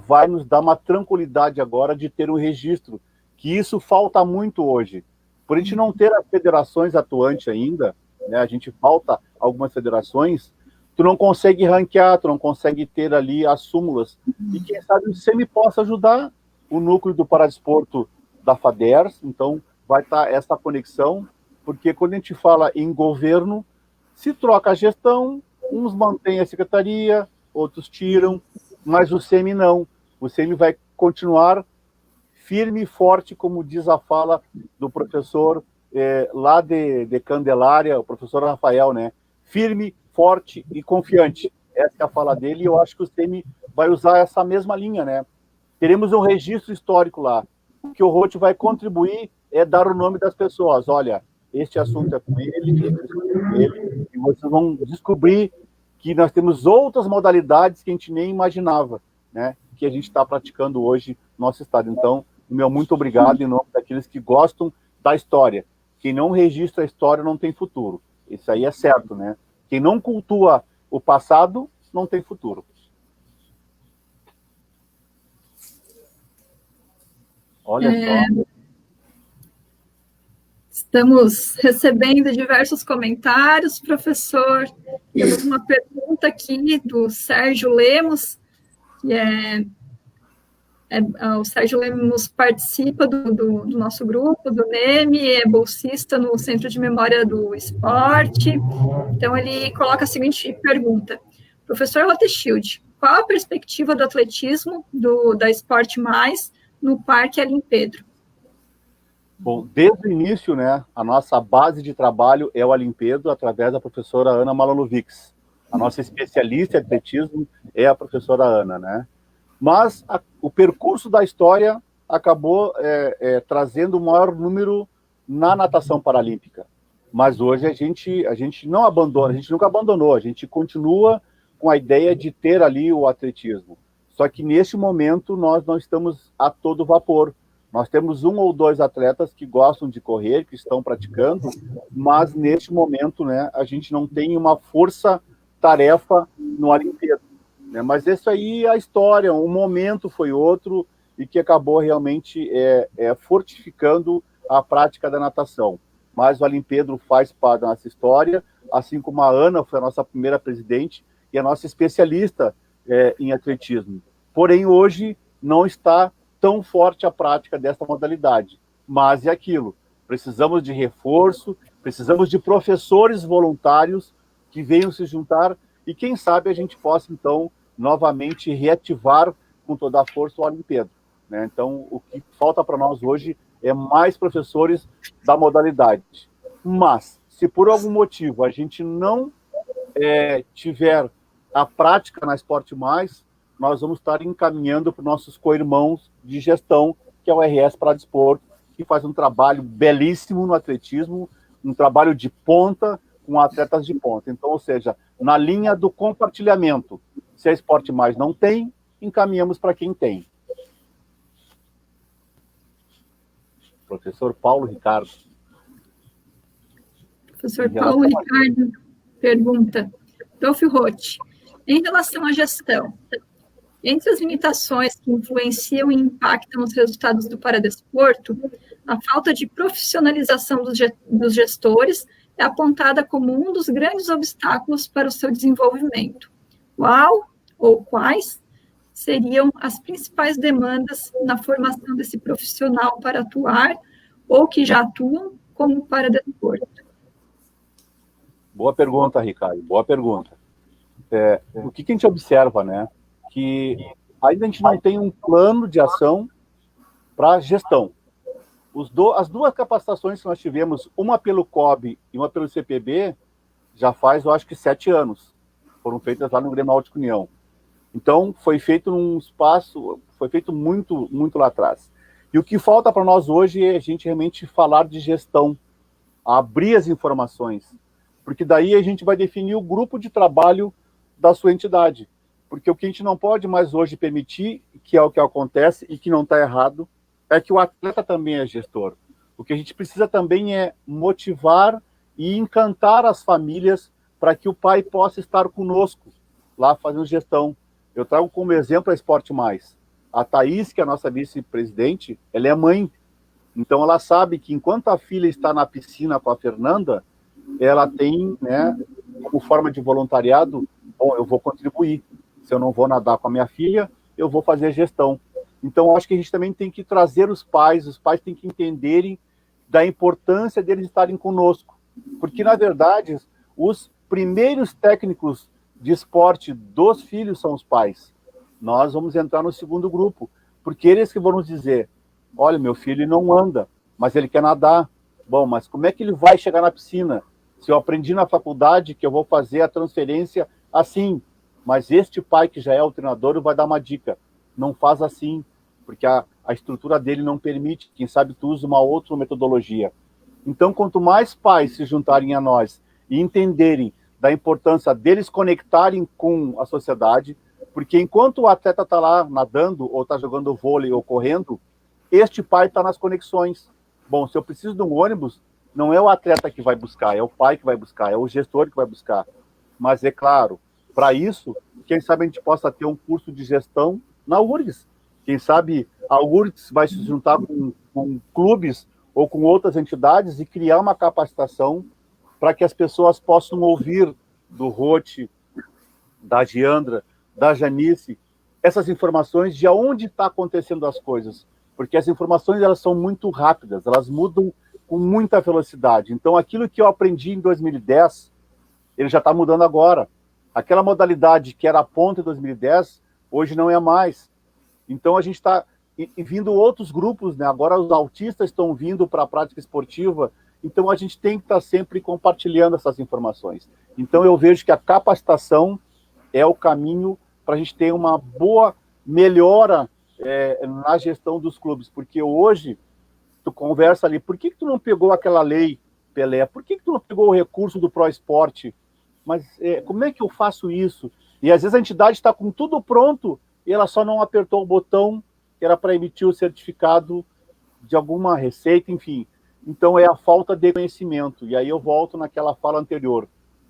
vai nos dar uma tranquilidade agora de ter um registro, que isso falta muito hoje. Por a gente não ter as federações atuantes ainda, né, a gente falta algumas federações, tu não consegue ranquear, tu não consegue ter ali as súmulas. E quem sabe o SEMI possa ajudar o núcleo do Paradesporto da FADERS, então vai estar essa conexão, porque quando a gente fala em governo, se troca a gestão, uns mantêm a secretaria, outros tiram, mas o SEMI não. O SEMI vai continuar firme e forte, como diz a fala do professor lá de Candelária, o professor Rafael, né? Firme, forte e confiante. Essa é a fala dele, e eu acho que o SEMI vai usar essa mesma linha, né? Teremos um registro histórico lá. O que o Roth vai contribuir é dar o nome das pessoas. Olha, este assunto é com ele, e vocês vão descobrir que nós temos outras modalidades que a gente nem imaginava, né? Que a gente está praticando hoje no nosso estado. Então, meu muito obrigado em nome daqueles que gostam da história. Quem não registra a história não tem futuro. Isso aí é certo, né? Quem não cultua o passado não tem futuro. Olha só. Estamos recebendo diversos comentários, professor. Temos uma pergunta aqui do Sérgio Lemos, que o Sérgio Lemos participa do nosso grupo, do NEME, é bolsista no Centro de Memória do Esporte. Então, ele coloca a seguinte pergunta: professor Rothschild, qual a perspectiva do atletismo, da Esporte Mais, no Parque Alim Pedro? Bom, desde o início, né, a nossa base de trabalho é o Alim Pedro, através da professora Ana Malanovics. A nossa especialista em atletismo é a professora Ana, né? Mas o percurso da história acabou trazendo o maior número na natação paralímpica. Mas hoje a gente não abandona, a gente nunca abandonou, a gente continua com a ideia de ter ali o atletismo. Só que neste momento nós não estamos a todo vapor. Nós temos 1 ou 2 atletas que gostam de correr, que estão praticando, mas neste momento, né, a gente não tem uma força-tarefa no Alim Pedro, né? Mas isso aí é a história, o momento foi outro e que acabou realmente fortificando a prática da natação. Mas o Alim Pedro faz parte da nossa história, assim como a Ana foi a nossa primeira presidente e a nossa especialista em atletismo. Porém, hoje não está tão forte a prática dessa modalidade. Mas é aquilo, precisamos de reforço, precisamos de professores voluntários que venham se juntar e quem sabe a gente possa, então, novamente reativar com toda a força o Alim Pedro, né? Então, o que falta para nós hoje é mais professores da modalidade. Mas, se por algum motivo a gente não tiver a prática na Esporte Mais, nós vamos estar encaminhando para os nossos co-irmãos de gestão, que é o RS Paradesporto, que faz um trabalho belíssimo no atletismo, um trabalho de ponta, com atletas de ponta. Então, ou seja, na linha do compartilhamento. Se a Esporte Mais não tem, encaminhamos para quem tem. Professor Paulo Ricardo. Professor Paulo Ricardo pergunta: Prof. Roth, em relação à gestão, entre as limitações que influenciam e impactam os resultados do paradesporto, a falta de profissionalização dos gestores é apontada como um dos grandes obstáculos para o seu desenvolvimento. Qual ou quais seriam as principais demandas na formação desse profissional para atuar ou que já atuam como paradesporto? Boa pergunta, Ricardo, boa pergunta. O que a gente observa, né? Que ainda a gente não tem um plano de ação para gestão. As 2 capacitações que nós tivemos, uma pelo COB e uma pelo CPB, já faz, eu acho que 7 anos. Foram feitas lá no Grêmio Náutico União. Então, foi feito num espaço, foi feito muito, muito lá atrás. E o que falta para nós hoje é a gente realmente falar de gestão, abrir as informações, porque daí a gente vai definir o grupo de trabalho da sua entidade. Porque o que a gente não pode mais hoje permitir, que é o que acontece e que não está errado, é que o atleta também é gestor. O que a gente precisa também é motivar e encantar as famílias para que o pai possa estar conosco. lá fazendo gestão. Eu trago como exemplo a Esporte Mais. A Thaís, que é a nossa vice-presidente, ela é mãe. Então, ela sabe que enquanto a filha está na piscina com a Fernanda, ela tem, né, como forma de voluntariado, bom, eu vou contribuir. Se eu não vou nadar com a minha filha, eu vou fazer gestão. Então, acho que a gente também tem que trazer os pais têm que entenderem da importância deles estarem conosco. Porque, na verdade, os primeiros técnicos de esporte dos filhos são os pais. Nós vamos entrar no segundo grupo, porque eles que vão nos dizer, olha, meu filho não anda, mas ele quer nadar. Bom, mas como é que ele vai chegar na piscina? Se eu aprendi na faculdade que eu vou fazer a transferência assim, mas este pai que já é o treinador vai dar uma dica, não faz assim, porque a estrutura dele não permite, quem sabe tu usa uma outra metodologia. Então, quanto mais pais se juntarem a nós e entenderem da importância deles conectarem com a sociedade, porque enquanto o atleta está lá nadando, ou está jogando vôlei ou correndo, este pai está nas conexões. Bom, se eu preciso de um ônibus, não é o atleta que vai buscar, é o pai que vai buscar, é o gestor que vai buscar. Mas, é claro, para isso, quem sabe a gente possa ter um curso de gestão na URGS. Quem sabe a URGS vai se juntar com clubes ou com outras entidades e criar uma capacitação para que as pessoas possam ouvir do Rote, da Giandra, da Janice, essas informações de onde está acontecendo as coisas. Porque as informações elas são muito rápidas, elas mudam com muita velocidade. Então, aquilo que eu aprendi em 2010, ele já está mudando agora. Aquela modalidade que era a ponta em 2010, hoje não é mais. Então, a gente está vindo outros grupos, né? Agora os autistas estão vindo para a prática esportiva, então a gente tem que estar sempre compartilhando essas informações. Então, eu vejo que a capacitação é o caminho para a gente ter uma boa melhora na gestão dos clubes, porque hoje tu conversa ali, por que tu não pegou aquela lei, Pelé? Por que tu não pegou o recurso do Pro Esporte? Mas como é que eu faço isso? E às vezes a entidade está com tudo pronto e ela só não apertou o botão que era para emitir o certificado de alguma receita, enfim. Então é a falta de conhecimento. E aí eu volto naquela fala anterior,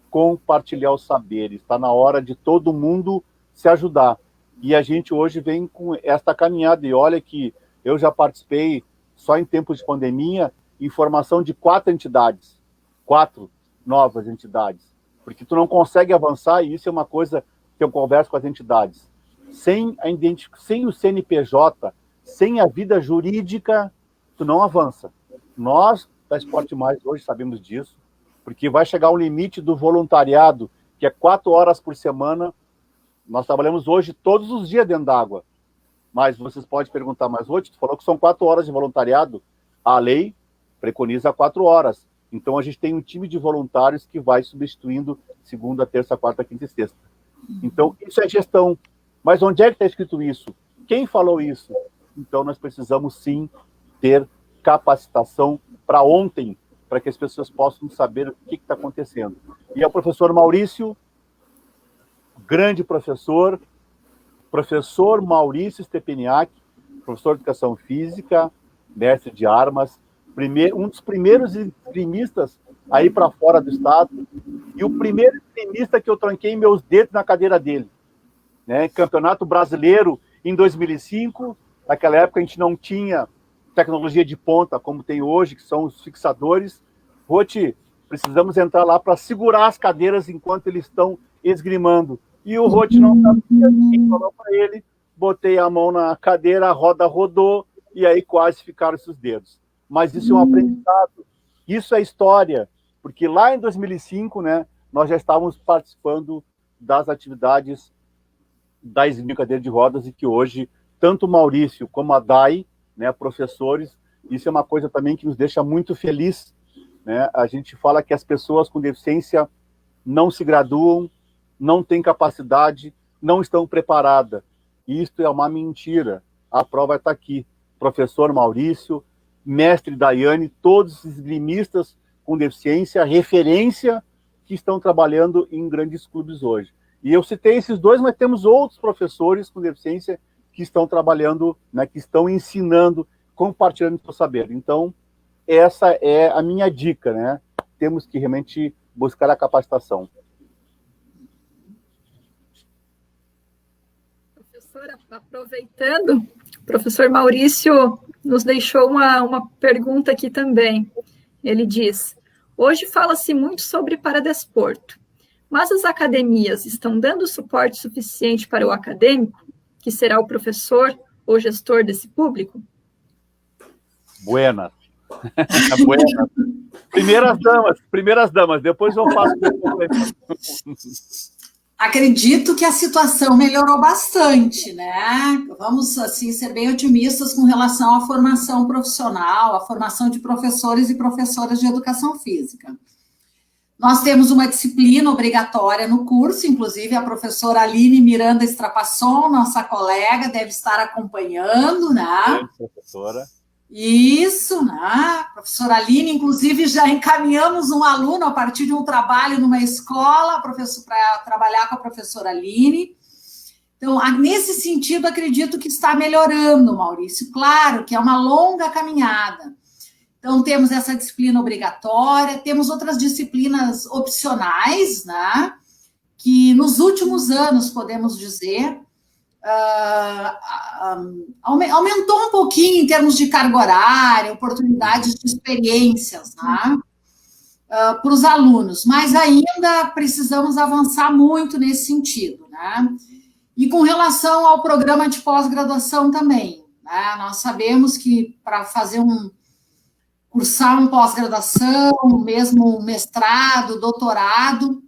compartilhar os saberes. Está na hora de todo mundo se ajudar. E a gente hoje vem com esta caminhada. E olha que eu já participei, só em tempos de pandemia, em formação de 4 entidades. 4 novas entidades. Porque tu não consegue avançar, e isso é uma coisa que eu converso com as entidades. Sem o CNPJ, sem a vida jurídica, tu não avança. Nós, da Esporte Mais, hoje sabemos disso, porque vai chegar um limite do voluntariado, que é 4 horas por semana. Nós trabalhamos hoje todos os dias dentro d'água. Mas vocês podem perguntar, mas hoje tu falou que são 4 horas de voluntariado. A lei preconiza 4 horas. Então a gente tem um time de voluntários que vai substituindo segunda, terça, quarta, quinta e sexta. Então isso é gestão. Mas onde é que está escrito isso? Quem falou isso? Então nós precisamos sim ter capacitação para ontem, para que as pessoas possam saber o que está acontecendo. E é o professor Maurício, grande professor Maurício Stepeniak, professor de Educação Física, mestre de armas, um dos primeiros esgrimistas a ir para fora do estado, e o primeiro esgrimista que eu tranquei meus dedos na cadeira dele. Né? Campeonato Brasileiro em 2005, naquela época a gente não tinha tecnologia de ponta como tem hoje, que são os fixadores. Rote, precisamos entrar lá para segurar as cadeiras enquanto eles estão esgrimando. E o Rote não sabia, quem falou para ele, botei a mão na cadeira, a roda rodou, e aí quase ficaram esses dedos. Mas isso é um aprendizado, isso é história, porque lá em 2005, né, nós já estávamos participando das atividades da brincadeira de rodas e que hoje, tanto o Maurício como a Dai, né, professores, isso é uma coisa também que nos deixa muito feliz, né? A gente fala que as pessoas com deficiência não se graduam, não têm capacidade, não estão preparadas. Isto é uma mentira. A prova está aqui. Professor Maurício, mestre Daiane, todos os esgrimistas com deficiência, referência, que estão trabalhando em grandes clubes hoje. E eu citei esses dois, mas temos outros professores com deficiência que estão trabalhando, né, que estão ensinando, compartilhando o seu saber. Então, essa é a minha dica, né? Temos que realmente buscar a capacitação. Professora, aproveitando, o professor Maurício nos deixou uma pergunta aqui também. Ele diz: hoje fala-se muito sobre paradesporto, mas as academias estão dando suporte suficiente para o acadêmico, que será o professor ou gestor desse público? Buenas. Buenas. Primeiras damas, depois eu faço. Acredito que a situação melhorou bastante, né? Vamos, assim, ser bem otimistas com relação à formação profissional, à formação de professores e professoras de educação física. Nós temos uma disciplina obrigatória no curso, inclusive a professora Aline Miranda Strapasson, nossa colega, deve estar acompanhando, né? Professora. Isso, né? Professora Aline, inclusive já encaminhamos um aluno a partir de um trabalho numa escola para trabalhar com a professora Aline. Então, nesse sentido, acredito que está melhorando, Maurício. Claro que é uma longa caminhada. Então, temos essa disciplina obrigatória, temos outras disciplinas opcionais, né? Que nos últimos anos, podemos dizer, aumentou um pouquinho em termos de carga horária, oportunidades de experiências, né? Para os alunos, mas ainda precisamos avançar muito nesse sentido, né? E com relação ao programa de pós-graduação também, né? Nós sabemos que para cursar uma pós-graduação, mesmo um mestrado, doutorado,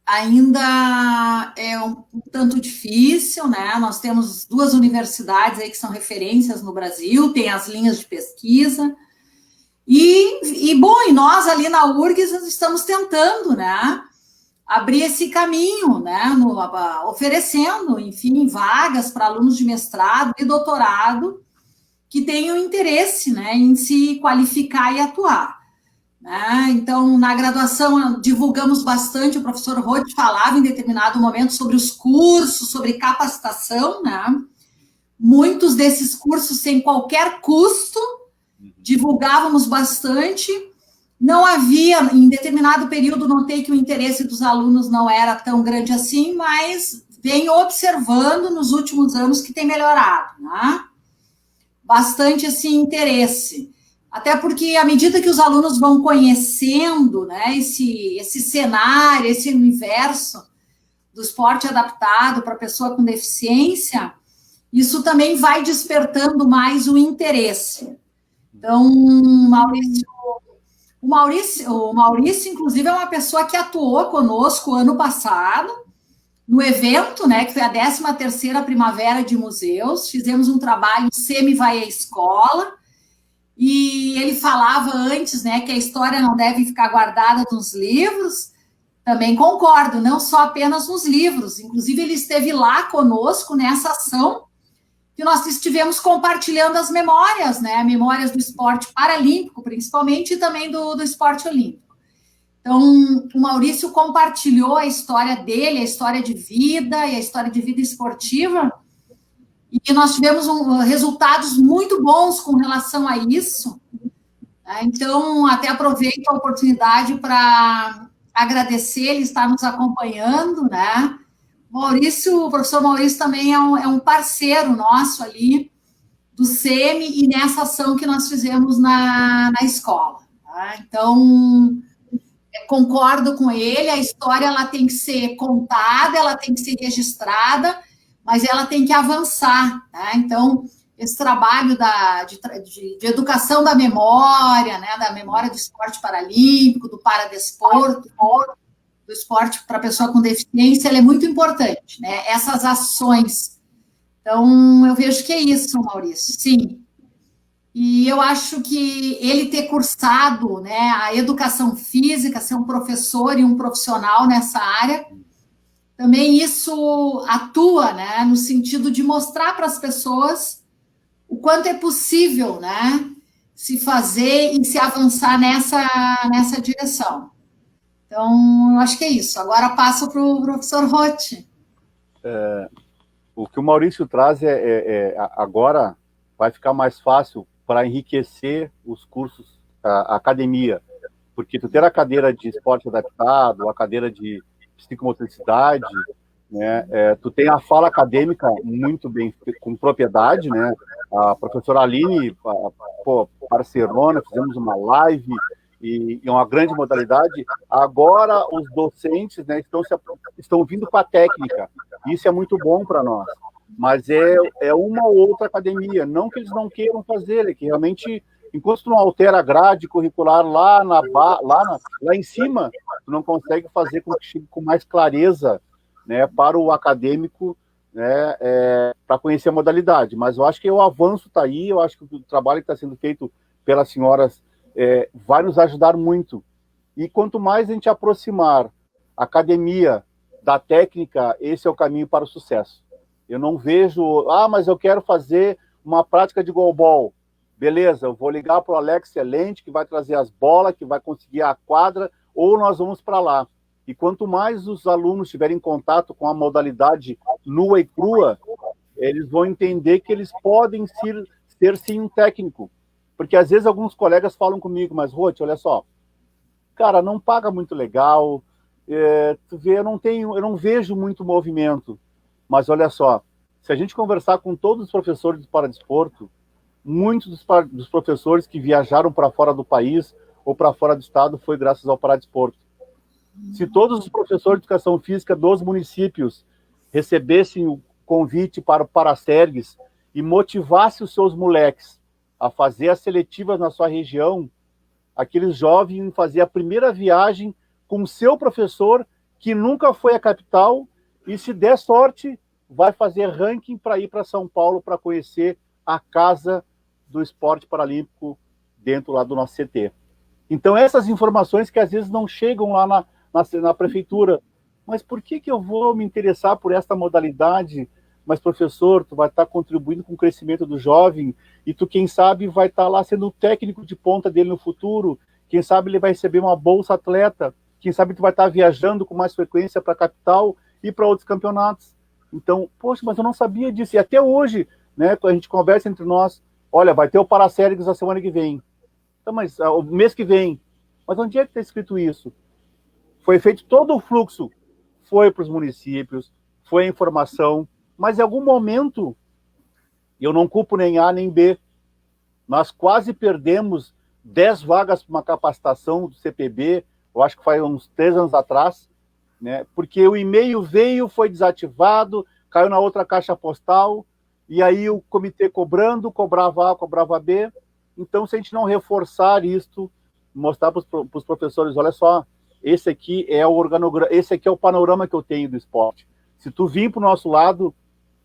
ainda é um tanto difícil, né? Nós temos 2 universidades aí que são referências no Brasil, tem as linhas de pesquisa, e nós ali na URGS estamos tentando, né, abrir esse caminho, né, oferecendo, enfim, vagas para alunos de mestrado e doutorado que tenham interesse, né, em se qualificar e atuar. Então, na graduação, divulgamos bastante, o professor Roth falava em determinado momento sobre os cursos, sobre capacitação, né? Muitos desses cursos sem qualquer custo, divulgávamos bastante. Não havia, em determinado período, notei que o interesse dos alunos não era tão grande assim, mas venho observando nos últimos anos que tem melhorado, né? Bastante, assim, interesse. Até porque, à medida que os alunos vão conhecendo, né, esse cenário, esse universo do esporte adaptado para pessoa com deficiência, isso também vai despertando mais o interesse. Então, o Maurício, inclusive, é uma pessoa que atuou conosco ano passado, no evento, né, que foi a 13ª Primavera de Museus. Fizemos um trabalho Semi-Vai à Escola, e ele falava antes, né, que a história não deve ficar guardada nos livros. Também concordo, não só apenas nos livros. Inclusive, ele esteve lá conosco nessa ação que nós estivemos compartilhando as memórias, né, memórias do esporte paralímpico, principalmente, e também do esporte olímpico. Então, o Maurício compartilhou a história dele, a história de vida e a história de vida esportiva, e nós tivemos resultados muito bons com relação a isso. Então, até aproveito a oportunidade para agradecer ele estar nos acompanhando, né? O professor Maurício também é um parceiro nosso ali do SEMI e nessa ação que nós fizemos na escola. Tá? Então, concordo com ele, a história ela tem que ser contada, ela tem que ser registrada, mas ela tem que avançar, né? Então, esse trabalho de educação da memória, né? Da memória do esporte paralímpico, do paradesporto, do esporte para pessoa com deficiência, ele é muito importante, né? Essas ações. Então, eu vejo que é isso, Maurício, sim. E eu acho que ele ter cursado, né, a educação física, ser um professor e um profissional nessa área, também isso atua, né, no sentido de mostrar para as pessoas o quanto é possível, né, se fazer e se avançar nessa direção. Então, eu acho que é isso. Agora passo para o professor Roth. O que o Maurício traz agora vai ficar mais fácil para enriquecer os cursos, a academia, porque tu ter a cadeira de esporte adaptado, a cadeira de psicomotricidade, né? Tu tem a fala acadêmica muito bem, com propriedade, né? A professora Aline, parceirona, fizemos uma live e uma grande modalidade. Agora os docentes, né, estão vindo com a técnica. Isso é muito bom para nós. Mas é uma ou outra academia, não que eles não queiram fazer, é que realmente, enquanto tu não altera a grade curricular lá em cima, tu não consegue fazer com que chegue com mais clareza, né, para o acadêmico, né, para conhecer a modalidade. Mas eu acho que o avanço está aí, eu acho que o trabalho que está sendo feito pelas senhoras vai nos ajudar muito. E quanto mais a gente aproximar a academia da técnica, esse é o caminho para o sucesso. Eu não vejo, mas eu quero fazer uma prática de goalball. Beleza, eu vou ligar para o Alex Excelente, que vai trazer as bolas, que vai conseguir a quadra, ou nós vamos para lá. E quanto mais os alunos tiverem contato com a modalidade nua e crua, eles vão entender que eles podem ser sim um técnico. Porque às vezes alguns colegas falam comigo, mas Roth, olha só, cara, não paga muito legal, tu vê, eu não vejo muito movimento. Mas olha só, se a gente conversar com todos os professores do paradesporto, muitos dos professores que viajaram para fora do país ou para fora do estado foi graças ao paradesporto. Se todos os professores de educação física dos municípios recebessem o convite para o Paracergues e motivassem os seus moleques a fazer as seletivas na sua região, aqueles jovens iam fazer a primeira viagem com o seu professor, que nunca foi à capital, e se der sorte, vai fazer ranking para ir para São Paulo para conhecer a casa do esporte paralímpico dentro lá do nosso CT. Então, essas informações que às vezes não chegam lá na prefeitura. Mas por que eu vou me interessar por esta modalidade? Mas, professor, tu vai estar contribuindo com o crescimento do jovem e tu, quem sabe, vai estar lá sendo o técnico de ponta dele no futuro. Quem sabe ele vai receber uma bolsa atleta. Quem sabe tu vai estar viajando com mais frequência para a capital e para outros campeonatos. Então, poxa, mas eu não sabia disso. E até hoje, né, a gente conversa entre nós, olha, vai ter o Paracergues a semana que vem. Então, mas o mês que vem. Mas onde é que está escrito isso? Foi feito todo o fluxo. Foi para os municípios, foi a informação, mas em algum momento, eu não culpo nem A nem B, nós quase perdemos 10 vagas para uma capacitação do CPB, eu acho que foi uns 3 anos atrás, né? Porque o e-mail veio, foi desativado, caiu na outra caixa postal, e aí o comitê cobrava A, cobrava B. Então, se a gente não reforçar isto, mostrar para os professores, olha só, esse aqui é o organograma, esse aqui é o panorama que eu tenho do esporte. Se tu vir para o nosso lado,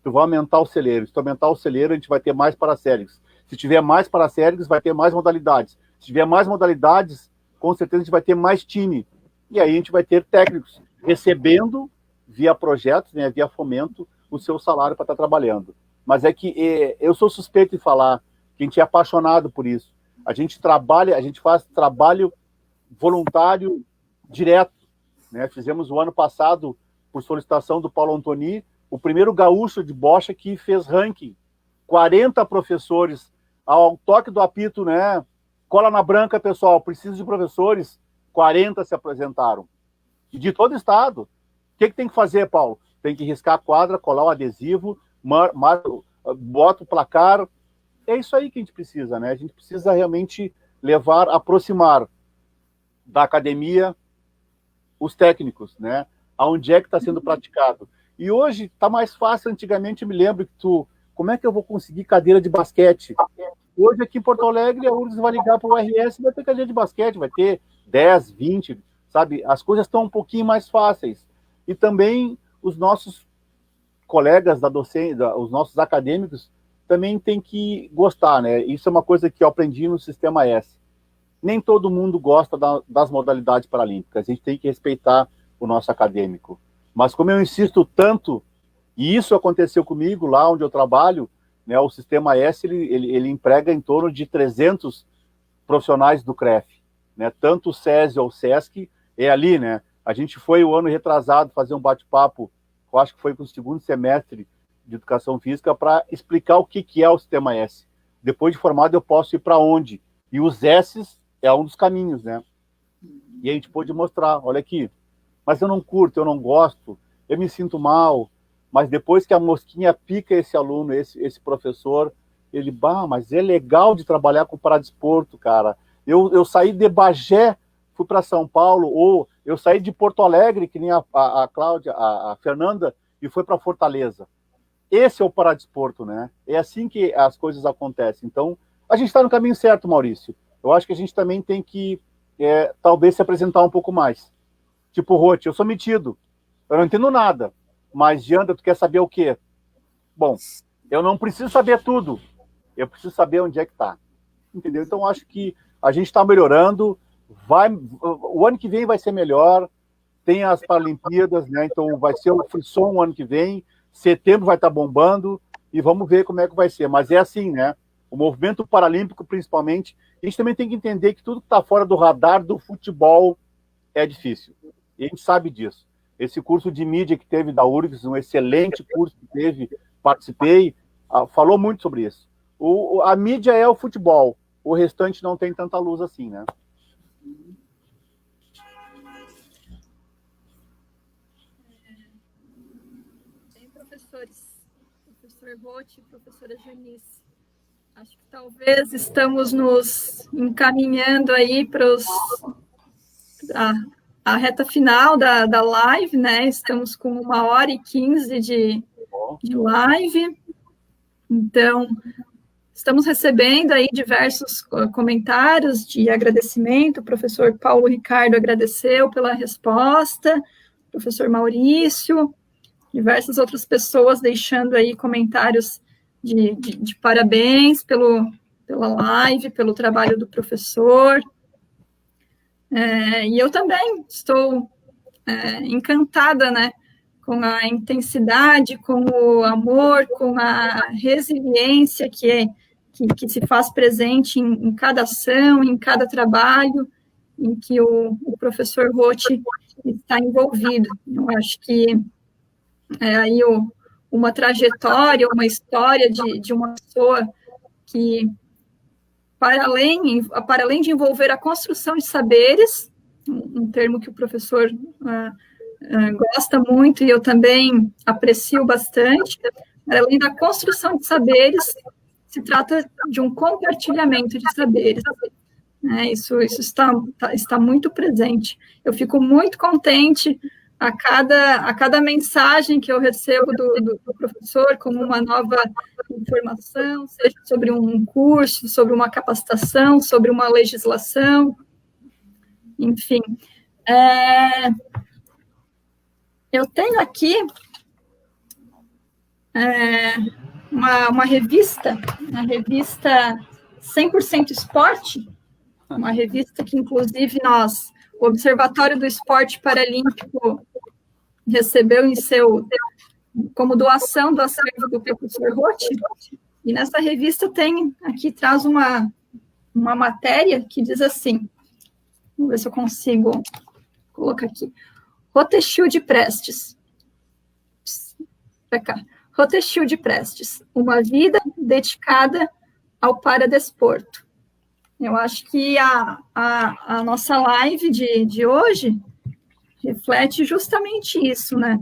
tu vai aumentar o celeiro. Se tu aumentar o celeiro, a gente vai ter mais Paracergues. Se tiver mais Paracergues, vai ter mais modalidades. Se tiver mais modalidades, com certeza a gente vai ter mais time. E aí a gente vai ter técnicos recebendo, via projetos, né, via fomento, o seu salário para estar trabalhando. Mas é que eu sou suspeito de falar que a gente é apaixonado por isso. A gente trabalha, a gente faz trabalho voluntário direto, né? Fizemos o ano passado, por solicitação do Paulo Antoni, o primeiro gaúcho de bocha que fez ranking. 40 professores, ao toque do apito, né? Cola na branca, pessoal, preciso de professores. 40 se apresentaram. E de todo o estado. O que tem que fazer, Paulo? Tem que riscar a quadra, colar o adesivo, bota o placar. É isso aí que a gente precisa, né? A gente precisa realmente aproximar da academia os técnicos, né? Aonde é que está sendo praticado. E hoje está mais fácil. Antigamente eu me lembro que como é que eu vou conseguir cadeira de basquete? Hoje aqui em Porto Alegre, a URGS vai ligar para o RS e vai ter cadeira de basquete, vai ter 10, 20, sabe? As coisas estão um pouquinho mais fáceis. E também os nossos colegas da docência, os nossos acadêmicos, também têm que gostar, né? Isso é uma coisa que eu aprendi no Sistema S. Nem todo mundo gosta das modalidades paralímpicas, a gente tem que respeitar o nosso acadêmico. Mas como eu insisto tanto, e isso aconteceu comigo lá onde eu trabalho, né, o Sistema S ele emprega em torno de 300 profissionais do CREF, né, tanto o SESI ou o SESC, é ali, né? A gente foi o ano retrasado fazer um bate-papo, eu acho que foi com o segundo semestre de Educação Física, para explicar o que é o Sistema S. Depois de formado eu posso ir para onde? E os S's é um dos caminhos, né? E a gente pôde mostrar, olha aqui, mas eu não curto, eu não gosto, eu me sinto mal, mas depois que a mosquinha pica esse aluno, esse professor, ele, mas é legal de trabalhar com paradesporto, cara. Eu saí de Bagé, fui para São Paulo, ou eu saí de Porto Alegre, que nem a Cláudia, a Fernanda, e foi para Fortaleza. Esse é o paradesporto, né? É assim que as coisas acontecem. Então, a gente está no caminho certo, Maurício. Eu acho que a gente também tem que, talvez, se apresentar um pouco mais. Tipo, Roth, eu sou metido, eu não entendo nada, mas, Janda, tu quer saber o quê? Bom, eu não preciso saber tudo, eu preciso saber onde é que está. Entendeu? Então, acho que a gente está melhorando, o ano que vem vai ser melhor, tem as Paralimpíadas, né? Então vai ser o frisson o ano que vem, setembro vai estar bombando, e vamos ver como é que vai ser. Mas é assim, né? O movimento paralímpico, principalmente, a gente também tem que entender que tudo que está fora do radar do futebol é difícil. E a gente sabe disso. Esse curso de mídia que teve da URGS, um excelente curso que teve, participei, falou muito sobre isso. A mídia é o futebol, o restante não tem tanta luz assim, né? Tem professores, professor Roth, professora Janice. Acho que talvez estamos nos encaminhando aí para a reta final da live, né? Estamos com 1h15 de live. Então, estamos recebendo aí diversos comentários de agradecimento. O professor Paulo Ricardo agradeceu pela resposta, o professor Maurício, diversas outras pessoas deixando aí comentários de parabéns pela live, pelo trabalho do professor. E eu também estou encantada, né, com a intensidade, com o amor, com a resiliência que se faz presente em cada ação, em cada trabalho em que o professor Roth está envolvido. Eu acho que aí uma trajetória, uma história de uma pessoa que, para além de envolver a construção de saberes, um termo que o professor gosta muito e eu também aprecio bastante, além da construção de saberes, se trata de um compartilhamento de saberes. Isso está muito presente. Eu fico muito contente a cada mensagem que eu recebo do professor, como uma nova informação, seja sobre um curso, sobre uma capacitação, sobre uma legislação, enfim. Eu tenho aqui uma revista, a revista 100% Esporte, uma revista que, inclusive, o Observatório do Esporte Paralímpico recebeu como doação do acervo do professor Roth, e nessa revista traz uma matéria que diz assim, vamos ver se eu consigo colocar aqui, Rothschild Prestes, Rothschild Prestes, uma vida dedicada ao paradesporto. Eu acho que a nossa live de hoje reflete justamente isso, né?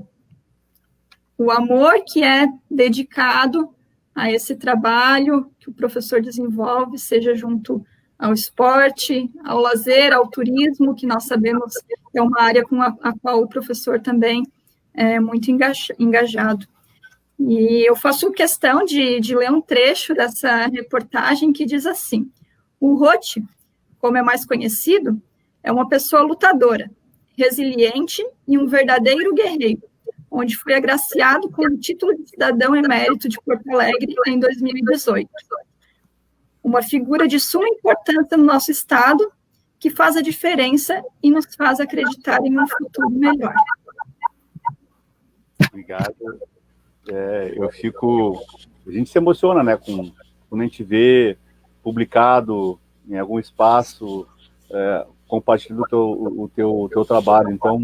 O amor que é dedicado a esse trabalho que o professor desenvolve, seja junto ao esporte, ao lazer, ao turismo, que nós sabemos que é uma área com a qual o professor também é muito engajado. E eu faço questão de ler um trecho dessa reportagem que diz assim: o Roth, como é mais conhecido, é uma pessoa lutadora, resiliente e um verdadeiro guerreiro, onde foi agraciado com o título de cidadão emérito de Porto Alegre em 2018. Uma figura de suma importância no nosso estado, que faz a diferença e nos faz acreditar em um futuro melhor. Obrigado. A gente se emociona, né, quando a gente vê publicado em algum espaço, compartilhando o teu trabalho. Então,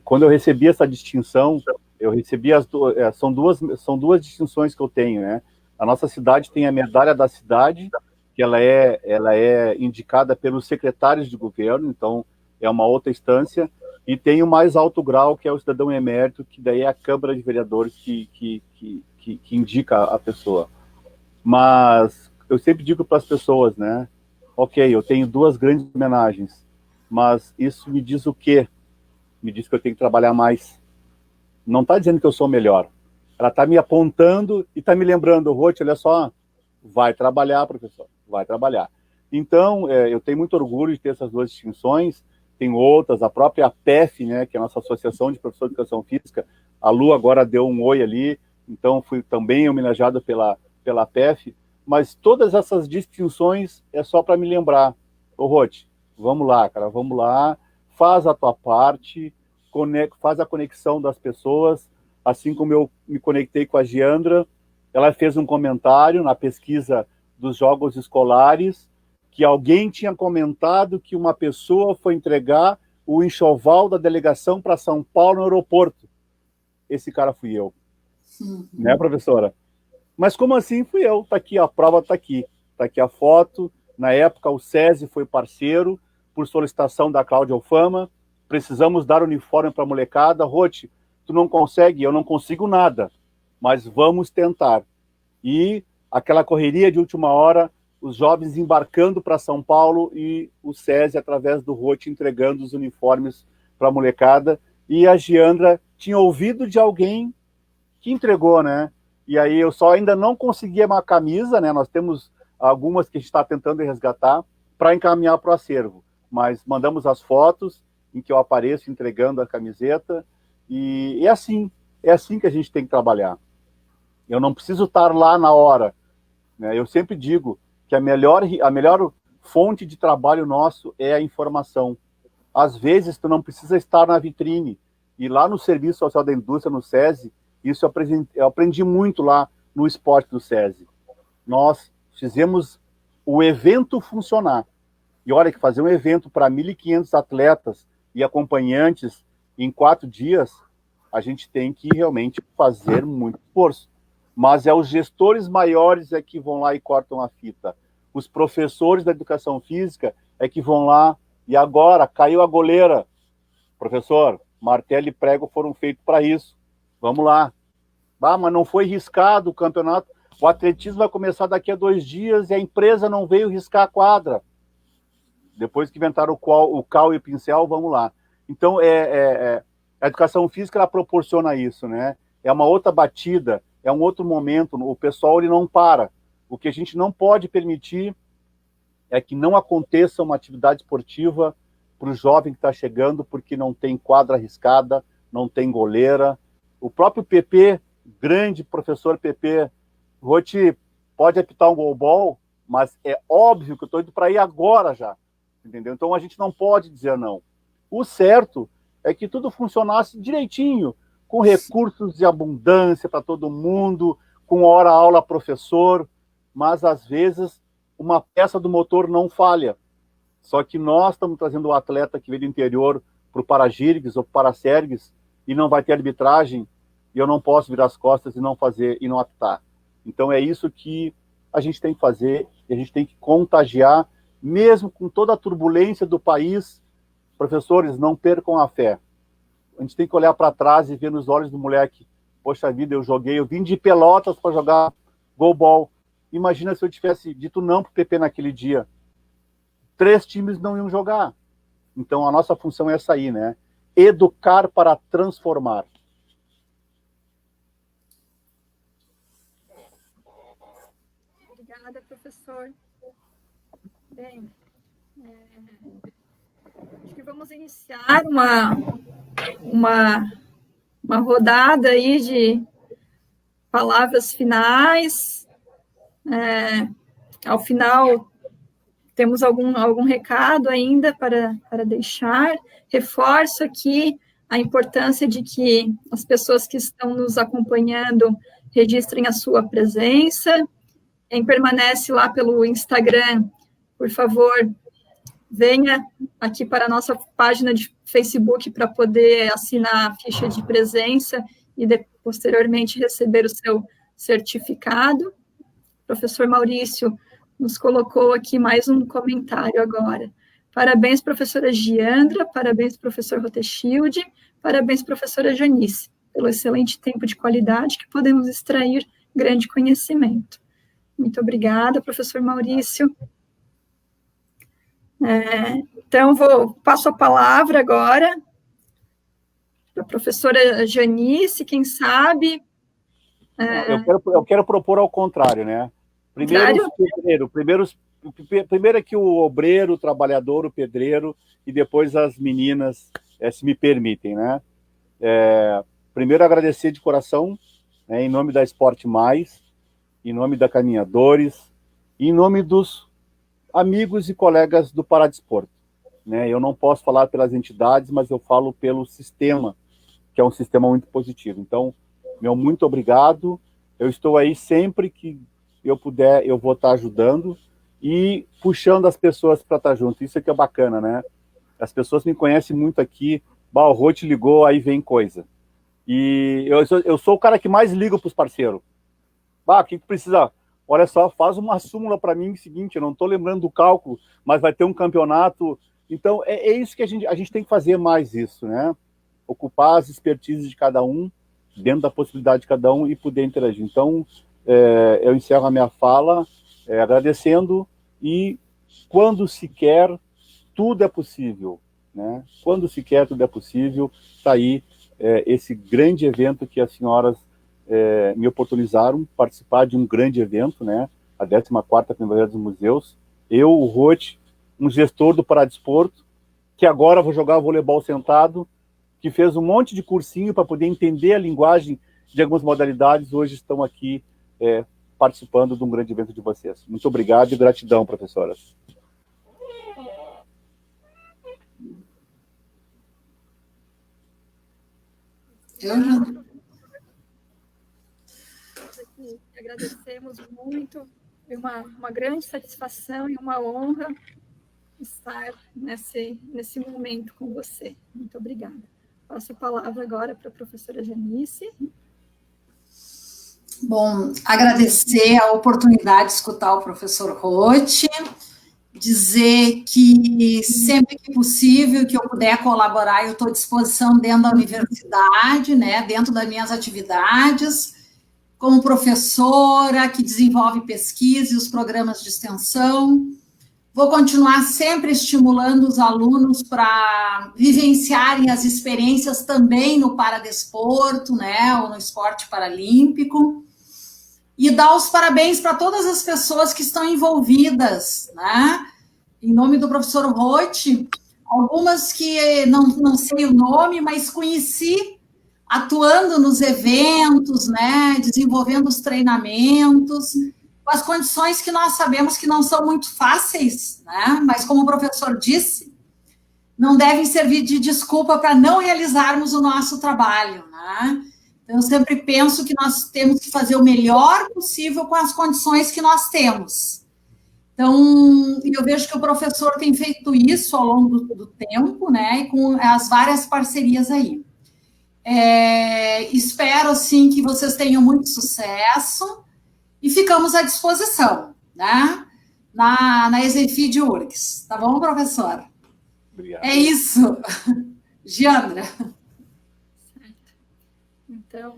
quando eu recebi essa distinção, eu recebi são duas distinções que eu tenho, né? A nossa cidade tem a medalha da cidade, que ela é indicada pelos secretários de governo, então é uma outra instância, e tem o mais alto grau, que é o cidadão emérito, que daí é a Câmara de Vereadores que indica a pessoa. Mas eu sempre digo para as pessoas, né? Ok, eu tenho 2 grandes homenagens, mas isso me diz o quê? Me diz que eu tenho que trabalhar mais. Não está dizendo que eu sou melhor. Ela está me apontando e está me lembrando, Roth, olha só, vai trabalhar, professor, vai trabalhar. Então, eu tenho muito orgulho de ter essas 2 distinções, tem outras, a própria APEF, né, que é a nossa Associação de Professores de Educação Física, a Lu agora deu um oi ali, então fui também homenageado pela APEF, mas todas essas distinções é só para me lembrar, ô Roth, vamos lá, cara, vamos lá, faz a tua parte, faz a conexão das pessoas, assim como eu me conectei com a Giandra, ela fez um comentário na pesquisa dos jogos escolares, que alguém tinha comentado que uma pessoa foi entregar o enxoval da delegação para São Paulo no aeroporto. Esse cara fui eu. Né, professora? Mas como assim fui eu? Tá aqui, a prova tá aqui. Tá aqui a foto. Na época, o SESI foi parceiro, por solicitação da Cláudia Alfama. Precisamos dar uniforme para a molecada. Roth, tu não consegue? Eu não consigo nada. Mas vamos tentar. E aquela correria de última hora, os jovens embarcando para São Paulo e o SESI, através do Roth, entregando os uniformes para a molecada. E a Giandra tinha ouvido de alguém que entregou, né? E aí eu só ainda não conseguia uma camisa, né? Nós temos algumas que a gente está tentando resgatar para encaminhar para o acervo. Mas mandamos as fotos em que eu apareço entregando a camiseta. E é assim que a gente tem que trabalhar. Eu não preciso estar lá na hora, né? Eu sempre digo que a melhor fonte de trabalho nosso é a informação. Às vezes, tu não precisa estar na vitrine. E lá no Serviço Social da Indústria, no SESI, isso eu aprendi muito lá no esporte do SESI. Nós fizemos o evento funcionar. E olha que fazer um evento para 1.500 atletas e acompanhantes em 4 dias, a gente tem que realmente fazer muito esforço. Mas é os gestores maiores é que vão lá e cortam a fita. Os professores da educação física é que vão lá e agora caiu a goleira. Professor, martelo e prego foram feitos para isso. Vamos lá. Mas não foi riscado o campeonato. O atletismo vai começar daqui a 2 dias e a empresa não veio riscar a quadra. Depois que inventaram o cal e o pincel, vamos lá. Então, a educação física ela proporciona isso, né? É uma outra batida, é um outro momento. O pessoal ele não para. O que a gente não pode permitir é que não aconteça uma atividade esportiva para o jovem que está chegando porque não tem quadra arriscada, não tem goleira. O próprio PP, grande professor PP, Roth, pode apitar um goalball, mas é óbvio que eu estou indo para ir agora já, entendeu? Então a gente não pode dizer não. O certo é que tudo funcionasse direitinho, com recursos de abundância para todo mundo, com hora-aula professor, mas às vezes uma peça do motor não falha. Só que nós estamos trazendo o atleta que veio do interior para o Paragirgues ou para o Paracergues e não vai ter arbitragem e eu não posso virar as costas e não fazer e não apitar. Então é isso que a gente tem que fazer e a gente tem que contagiar, mesmo com toda a turbulência do país. Professores, não percam a fé. A gente tem que olhar para trás e ver nos olhos do moleque, poxa vida, eu vim de Pelotas para jogar goalball. Imagina se eu tivesse dito não para o PP naquele dia. 3 times não iam jogar. Então a nossa função é essa aí, né? Educar para transformar. Obrigada, professor. Bem, acho que vamos iniciar uma rodada aí de palavras finais. Ao final, temos algum recado ainda para deixar. Reforço aqui a importância de que as pessoas que estão nos acompanhando registrem a sua presença. Quem permanece lá pelo Instagram, por favor, venha aqui para a nossa página de Facebook para poder assinar a ficha de presença e posteriormente receber o seu certificado. O professor Maurício nos colocou aqui mais um comentário agora. Parabéns, professora Giandra, parabéns, professor Rothschild, parabéns, professora Janice, pelo excelente tempo de qualidade que podemos extrair grande conhecimento. Muito obrigada, professor Maurício. Então, passo a palavra agora para a professora Janice, quem sabe. Eu quero propor ao contrário, né? Primeiro é que o obreiro, o trabalhador, o pedreiro, e depois as meninas, se me permitem, né? Primeiro agradecer de coração, né, em nome da Esporte Mais, em nome da Caminhadores, em nome dos amigos e colegas do Paradesporto, né? Eu não posso falar pelas entidades, mas eu falo pelo sistema, que é um sistema muito positivo. Então, meu muito obrigado. Eu estou aí sempre que eu puder, eu vou estar ajudando e puxando as pessoas para estar junto. Isso aqui é bacana, né? As pessoas me conhecem muito aqui. O Rô te ligou, aí vem coisa. E eu sou o cara que mais liga para os parceiros. O que precisa? Olha só, faz uma súmula para mim, seguinte, eu não estou lembrando do cálculo, mas vai ter um campeonato. Então, é isso que a gente tem que fazer mais isso, né? Ocupar as expertises de cada um, dentro da possibilidade de cada um, e poder interagir. Então, eu encerro a minha fala agradecendo, e quando se quer, tudo é possível, né? Quando se quer, tudo é possível. Está aí esse grande evento que as senhoras me oportunizaram, participar de um grande evento, né? A 14ª Primavera dos Museus. Eu, o Roth, um gestor do Paradesporto, que agora vou jogar voleibol sentado, que fez um monte de cursinho para poder entender a linguagem de algumas modalidades, hoje estão aqui participando de um grande evento de vocês. Muito obrigado e gratidão, professoras. Agradecemos muito, é uma grande satisfação e uma honra estar nesse momento com você. Muito obrigada. Passo a palavra agora para a professora Janice. Bom, agradecer a oportunidade de escutar o professor Roth, dizer que sempre que possível, que eu puder colaborar, eu estou à disposição dentro da universidade, né, dentro das minhas atividades, como professora que desenvolve pesquisa e os programas de extensão. Vou continuar sempre estimulando os alunos para vivenciarem as experiências também no paradesporto, né, ou no esporte paralímpico, e dar os parabéns para todas as pessoas que estão envolvidas, né, em nome do professor Roth, algumas que não sei o nome, mas conheci atuando nos eventos, né, desenvolvendo os treinamentos, com as condições que nós sabemos que não são muito fáceis, né? Mas como o professor disse, não devem servir de desculpa para não realizarmos o nosso trabalho, né? Então, eu sempre penso que nós temos que fazer o melhor possível com as condições que nós temos. Então, eu vejo que o professor tem feito isso ao longo do tempo, né? E com as várias parcerias aí. Espero, assim, que vocês tenham muito sucesso. E ficamos à disposição, né? Na Exefid URGS. Tá bom, professor? Obrigado. É isso. Giandra. Então,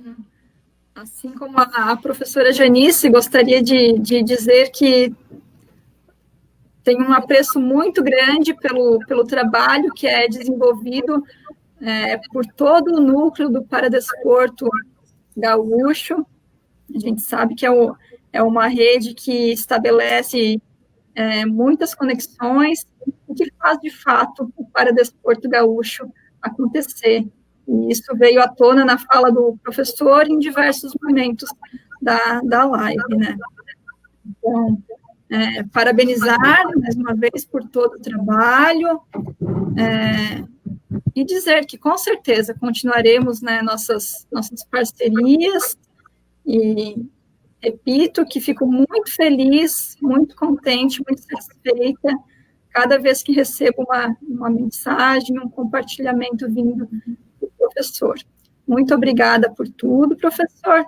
assim como a professora Janice, gostaria de dizer que tenho um apreço muito grande pelo trabalho que é desenvolvido por todo o núcleo do Paradesporto Gaúcho. A gente sabe que é uma rede que estabelece muitas conexões e que faz, de fato, o Paradesporto Gaúcho acontecer. E isso veio à tona na fala do professor em diversos momentos da live, né? Então, parabenizar, mais uma vez, por todo o trabalho e dizer que, com certeza, continuaremos, né, nossas parcerias. E repito que fico muito feliz, muito contente, muito satisfeita cada vez que recebo uma mensagem, um compartilhamento vindo do professor. Muito obrigada por tudo, professor.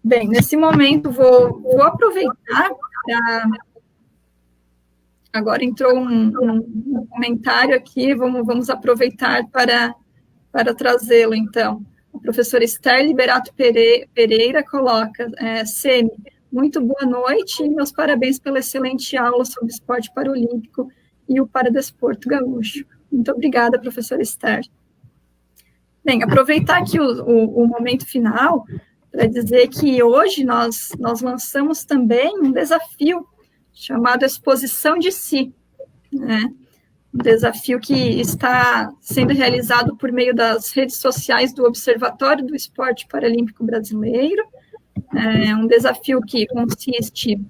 Bem, nesse momento vou aproveitar Agora entrou um comentário aqui, vamos aproveitar para trazê-lo, então. A professora Esther Liberato Pereira coloca, Semi, muito boa noite e meus parabéns pela excelente aula sobre esporte paralímpico e o paradesporto gaúcho. Muito obrigada, professora Esther. Bem, aproveitar aqui o momento final para dizer que hoje nós lançamos também um desafio chamado Exposição de Si, né? Um desafio que está sendo realizado por meio das redes sociais do Observatório do Esporte Paralímpico Brasileiro. É um desafio que consiste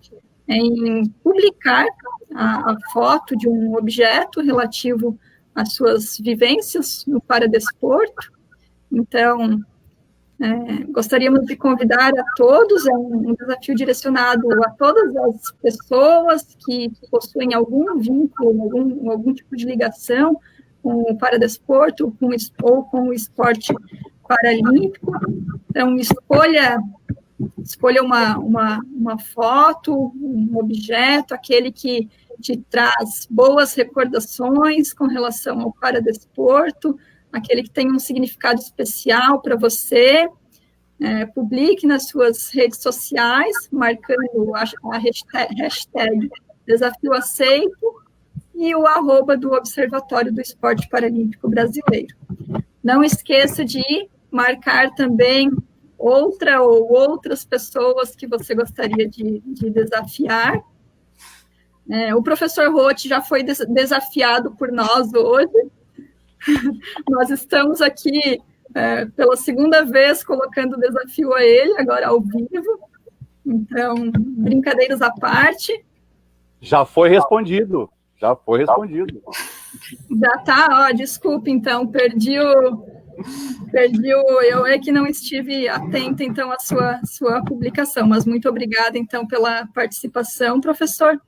em publicar a foto de um objeto relativo às suas vivências no paradesporto. Então, gostaríamos de convidar a todos, é um desafio direcionado a todas as pessoas que possuem algum vínculo, algum tipo de ligação com o paradesporto ou com o esporte paralímpico. Então, escolha uma foto, um objeto, aquele que te traz boas recordações com relação ao paradesporto, aquele que tem um significado especial para você, publique nas suas redes sociais, marcando a hashtag Desafio Aceito e o @ do Observatório do Esporte Paralímpico Brasileiro. Não esqueça de marcar também outra ou outras pessoas que você gostaria de desafiar. O professor Roth já foi desafiado por nós hoje. Nós estamos aqui pela segunda vez colocando o desafio a ele, agora ao vivo. Então, brincadeiras à parte. Já foi respondido. Já tá, desculpe, então, perdi eu é que não estive atenta, então, à sua publicação, mas muito obrigada, então, pela participação, professor.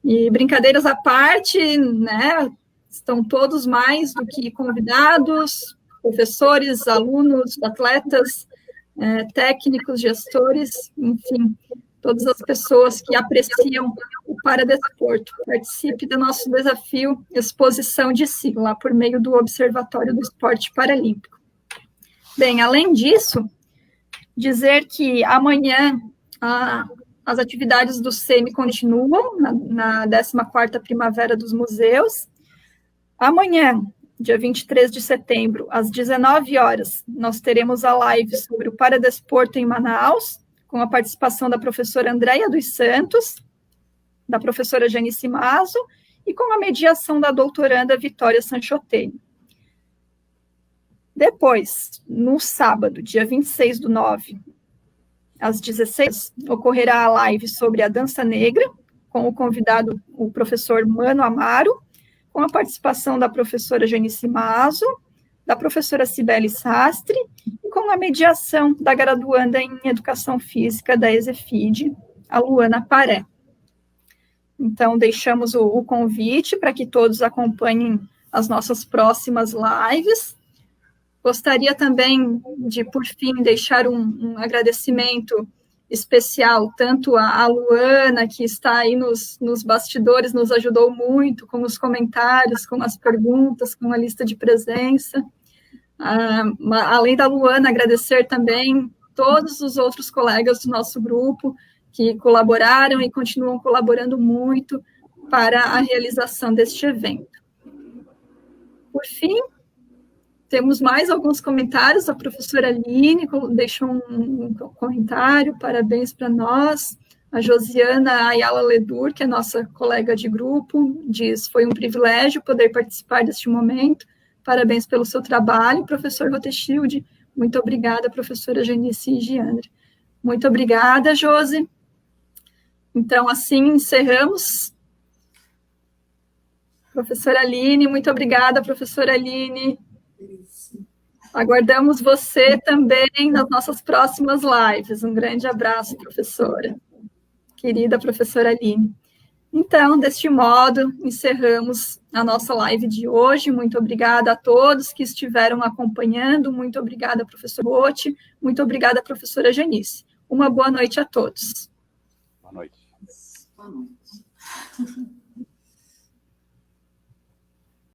E brincadeiras à parte, né, estão todos mais do que convidados, professores, alunos, atletas, técnicos, gestores, enfim, todas as pessoas que apreciam o paradesporto. Participe do nosso desafio Exposição de Si, lá por meio do Observatório do Esporte Paralímpico. Bem, além disso, dizer que amanhã as atividades do SEMI continuam na 14ª Primavera dos Museus. Amanhã, dia 23 de setembro, às 19 horas, nós teremos a live sobre o paradesporto em Manaus, com a participação da professora Andréia dos Santos, da professora Janice Mazo, e com a mediação da doutoranda Vitória Sanchotelli. Depois, no sábado, dia 26/9, às 16, ocorrerá a live sobre a dança negra, com o convidado, o professor Mano Amaro, com a participação da professora Janice Mazo, da professora Cibele Sastre, e com a mediação da graduanda em Educação Física da ESEFID, a Luana Paré. Então, deixamos o convite para que todos acompanhem as nossas próximas lives. Gostaria também de, por fim, deixar um agradecimento especial, tanto a Luana, que está aí nos bastidores, nos ajudou muito com os comentários, com as perguntas, com a lista de presença. Além da Luana, agradecer também todos os outros colegas do nosso grupo que colaboraram e continuam colaborando muito para a realização deste evento. Por fim, temos mais alguns comentários. A professora Aline deixou um comentário, parabéns para nós. A Josiana Ayala Ledur, que é nossa colega de grupo, diz: foi um privilégio poder participar deste momento. Parabéns pelo seu trabalho, professor Rothschild. Muito obrigada, professora Janice e Giandra. Muito obrigada, Josi. Então, assim, encerramos. Professora Aline, muito obrigada, professora Aline. Aguardamos você também nas nossas próximas lives. Um grande abraço, professora. Querida professora Aline. Então, deste modo, encerramos a nossa live de hoje. Muito obrigada a todos que estiveram acompanhando. Muito obrigada, professor Roth. Muito obrigada, professora Janice. Uma boa noite a todos. Boa noite. Boa noite.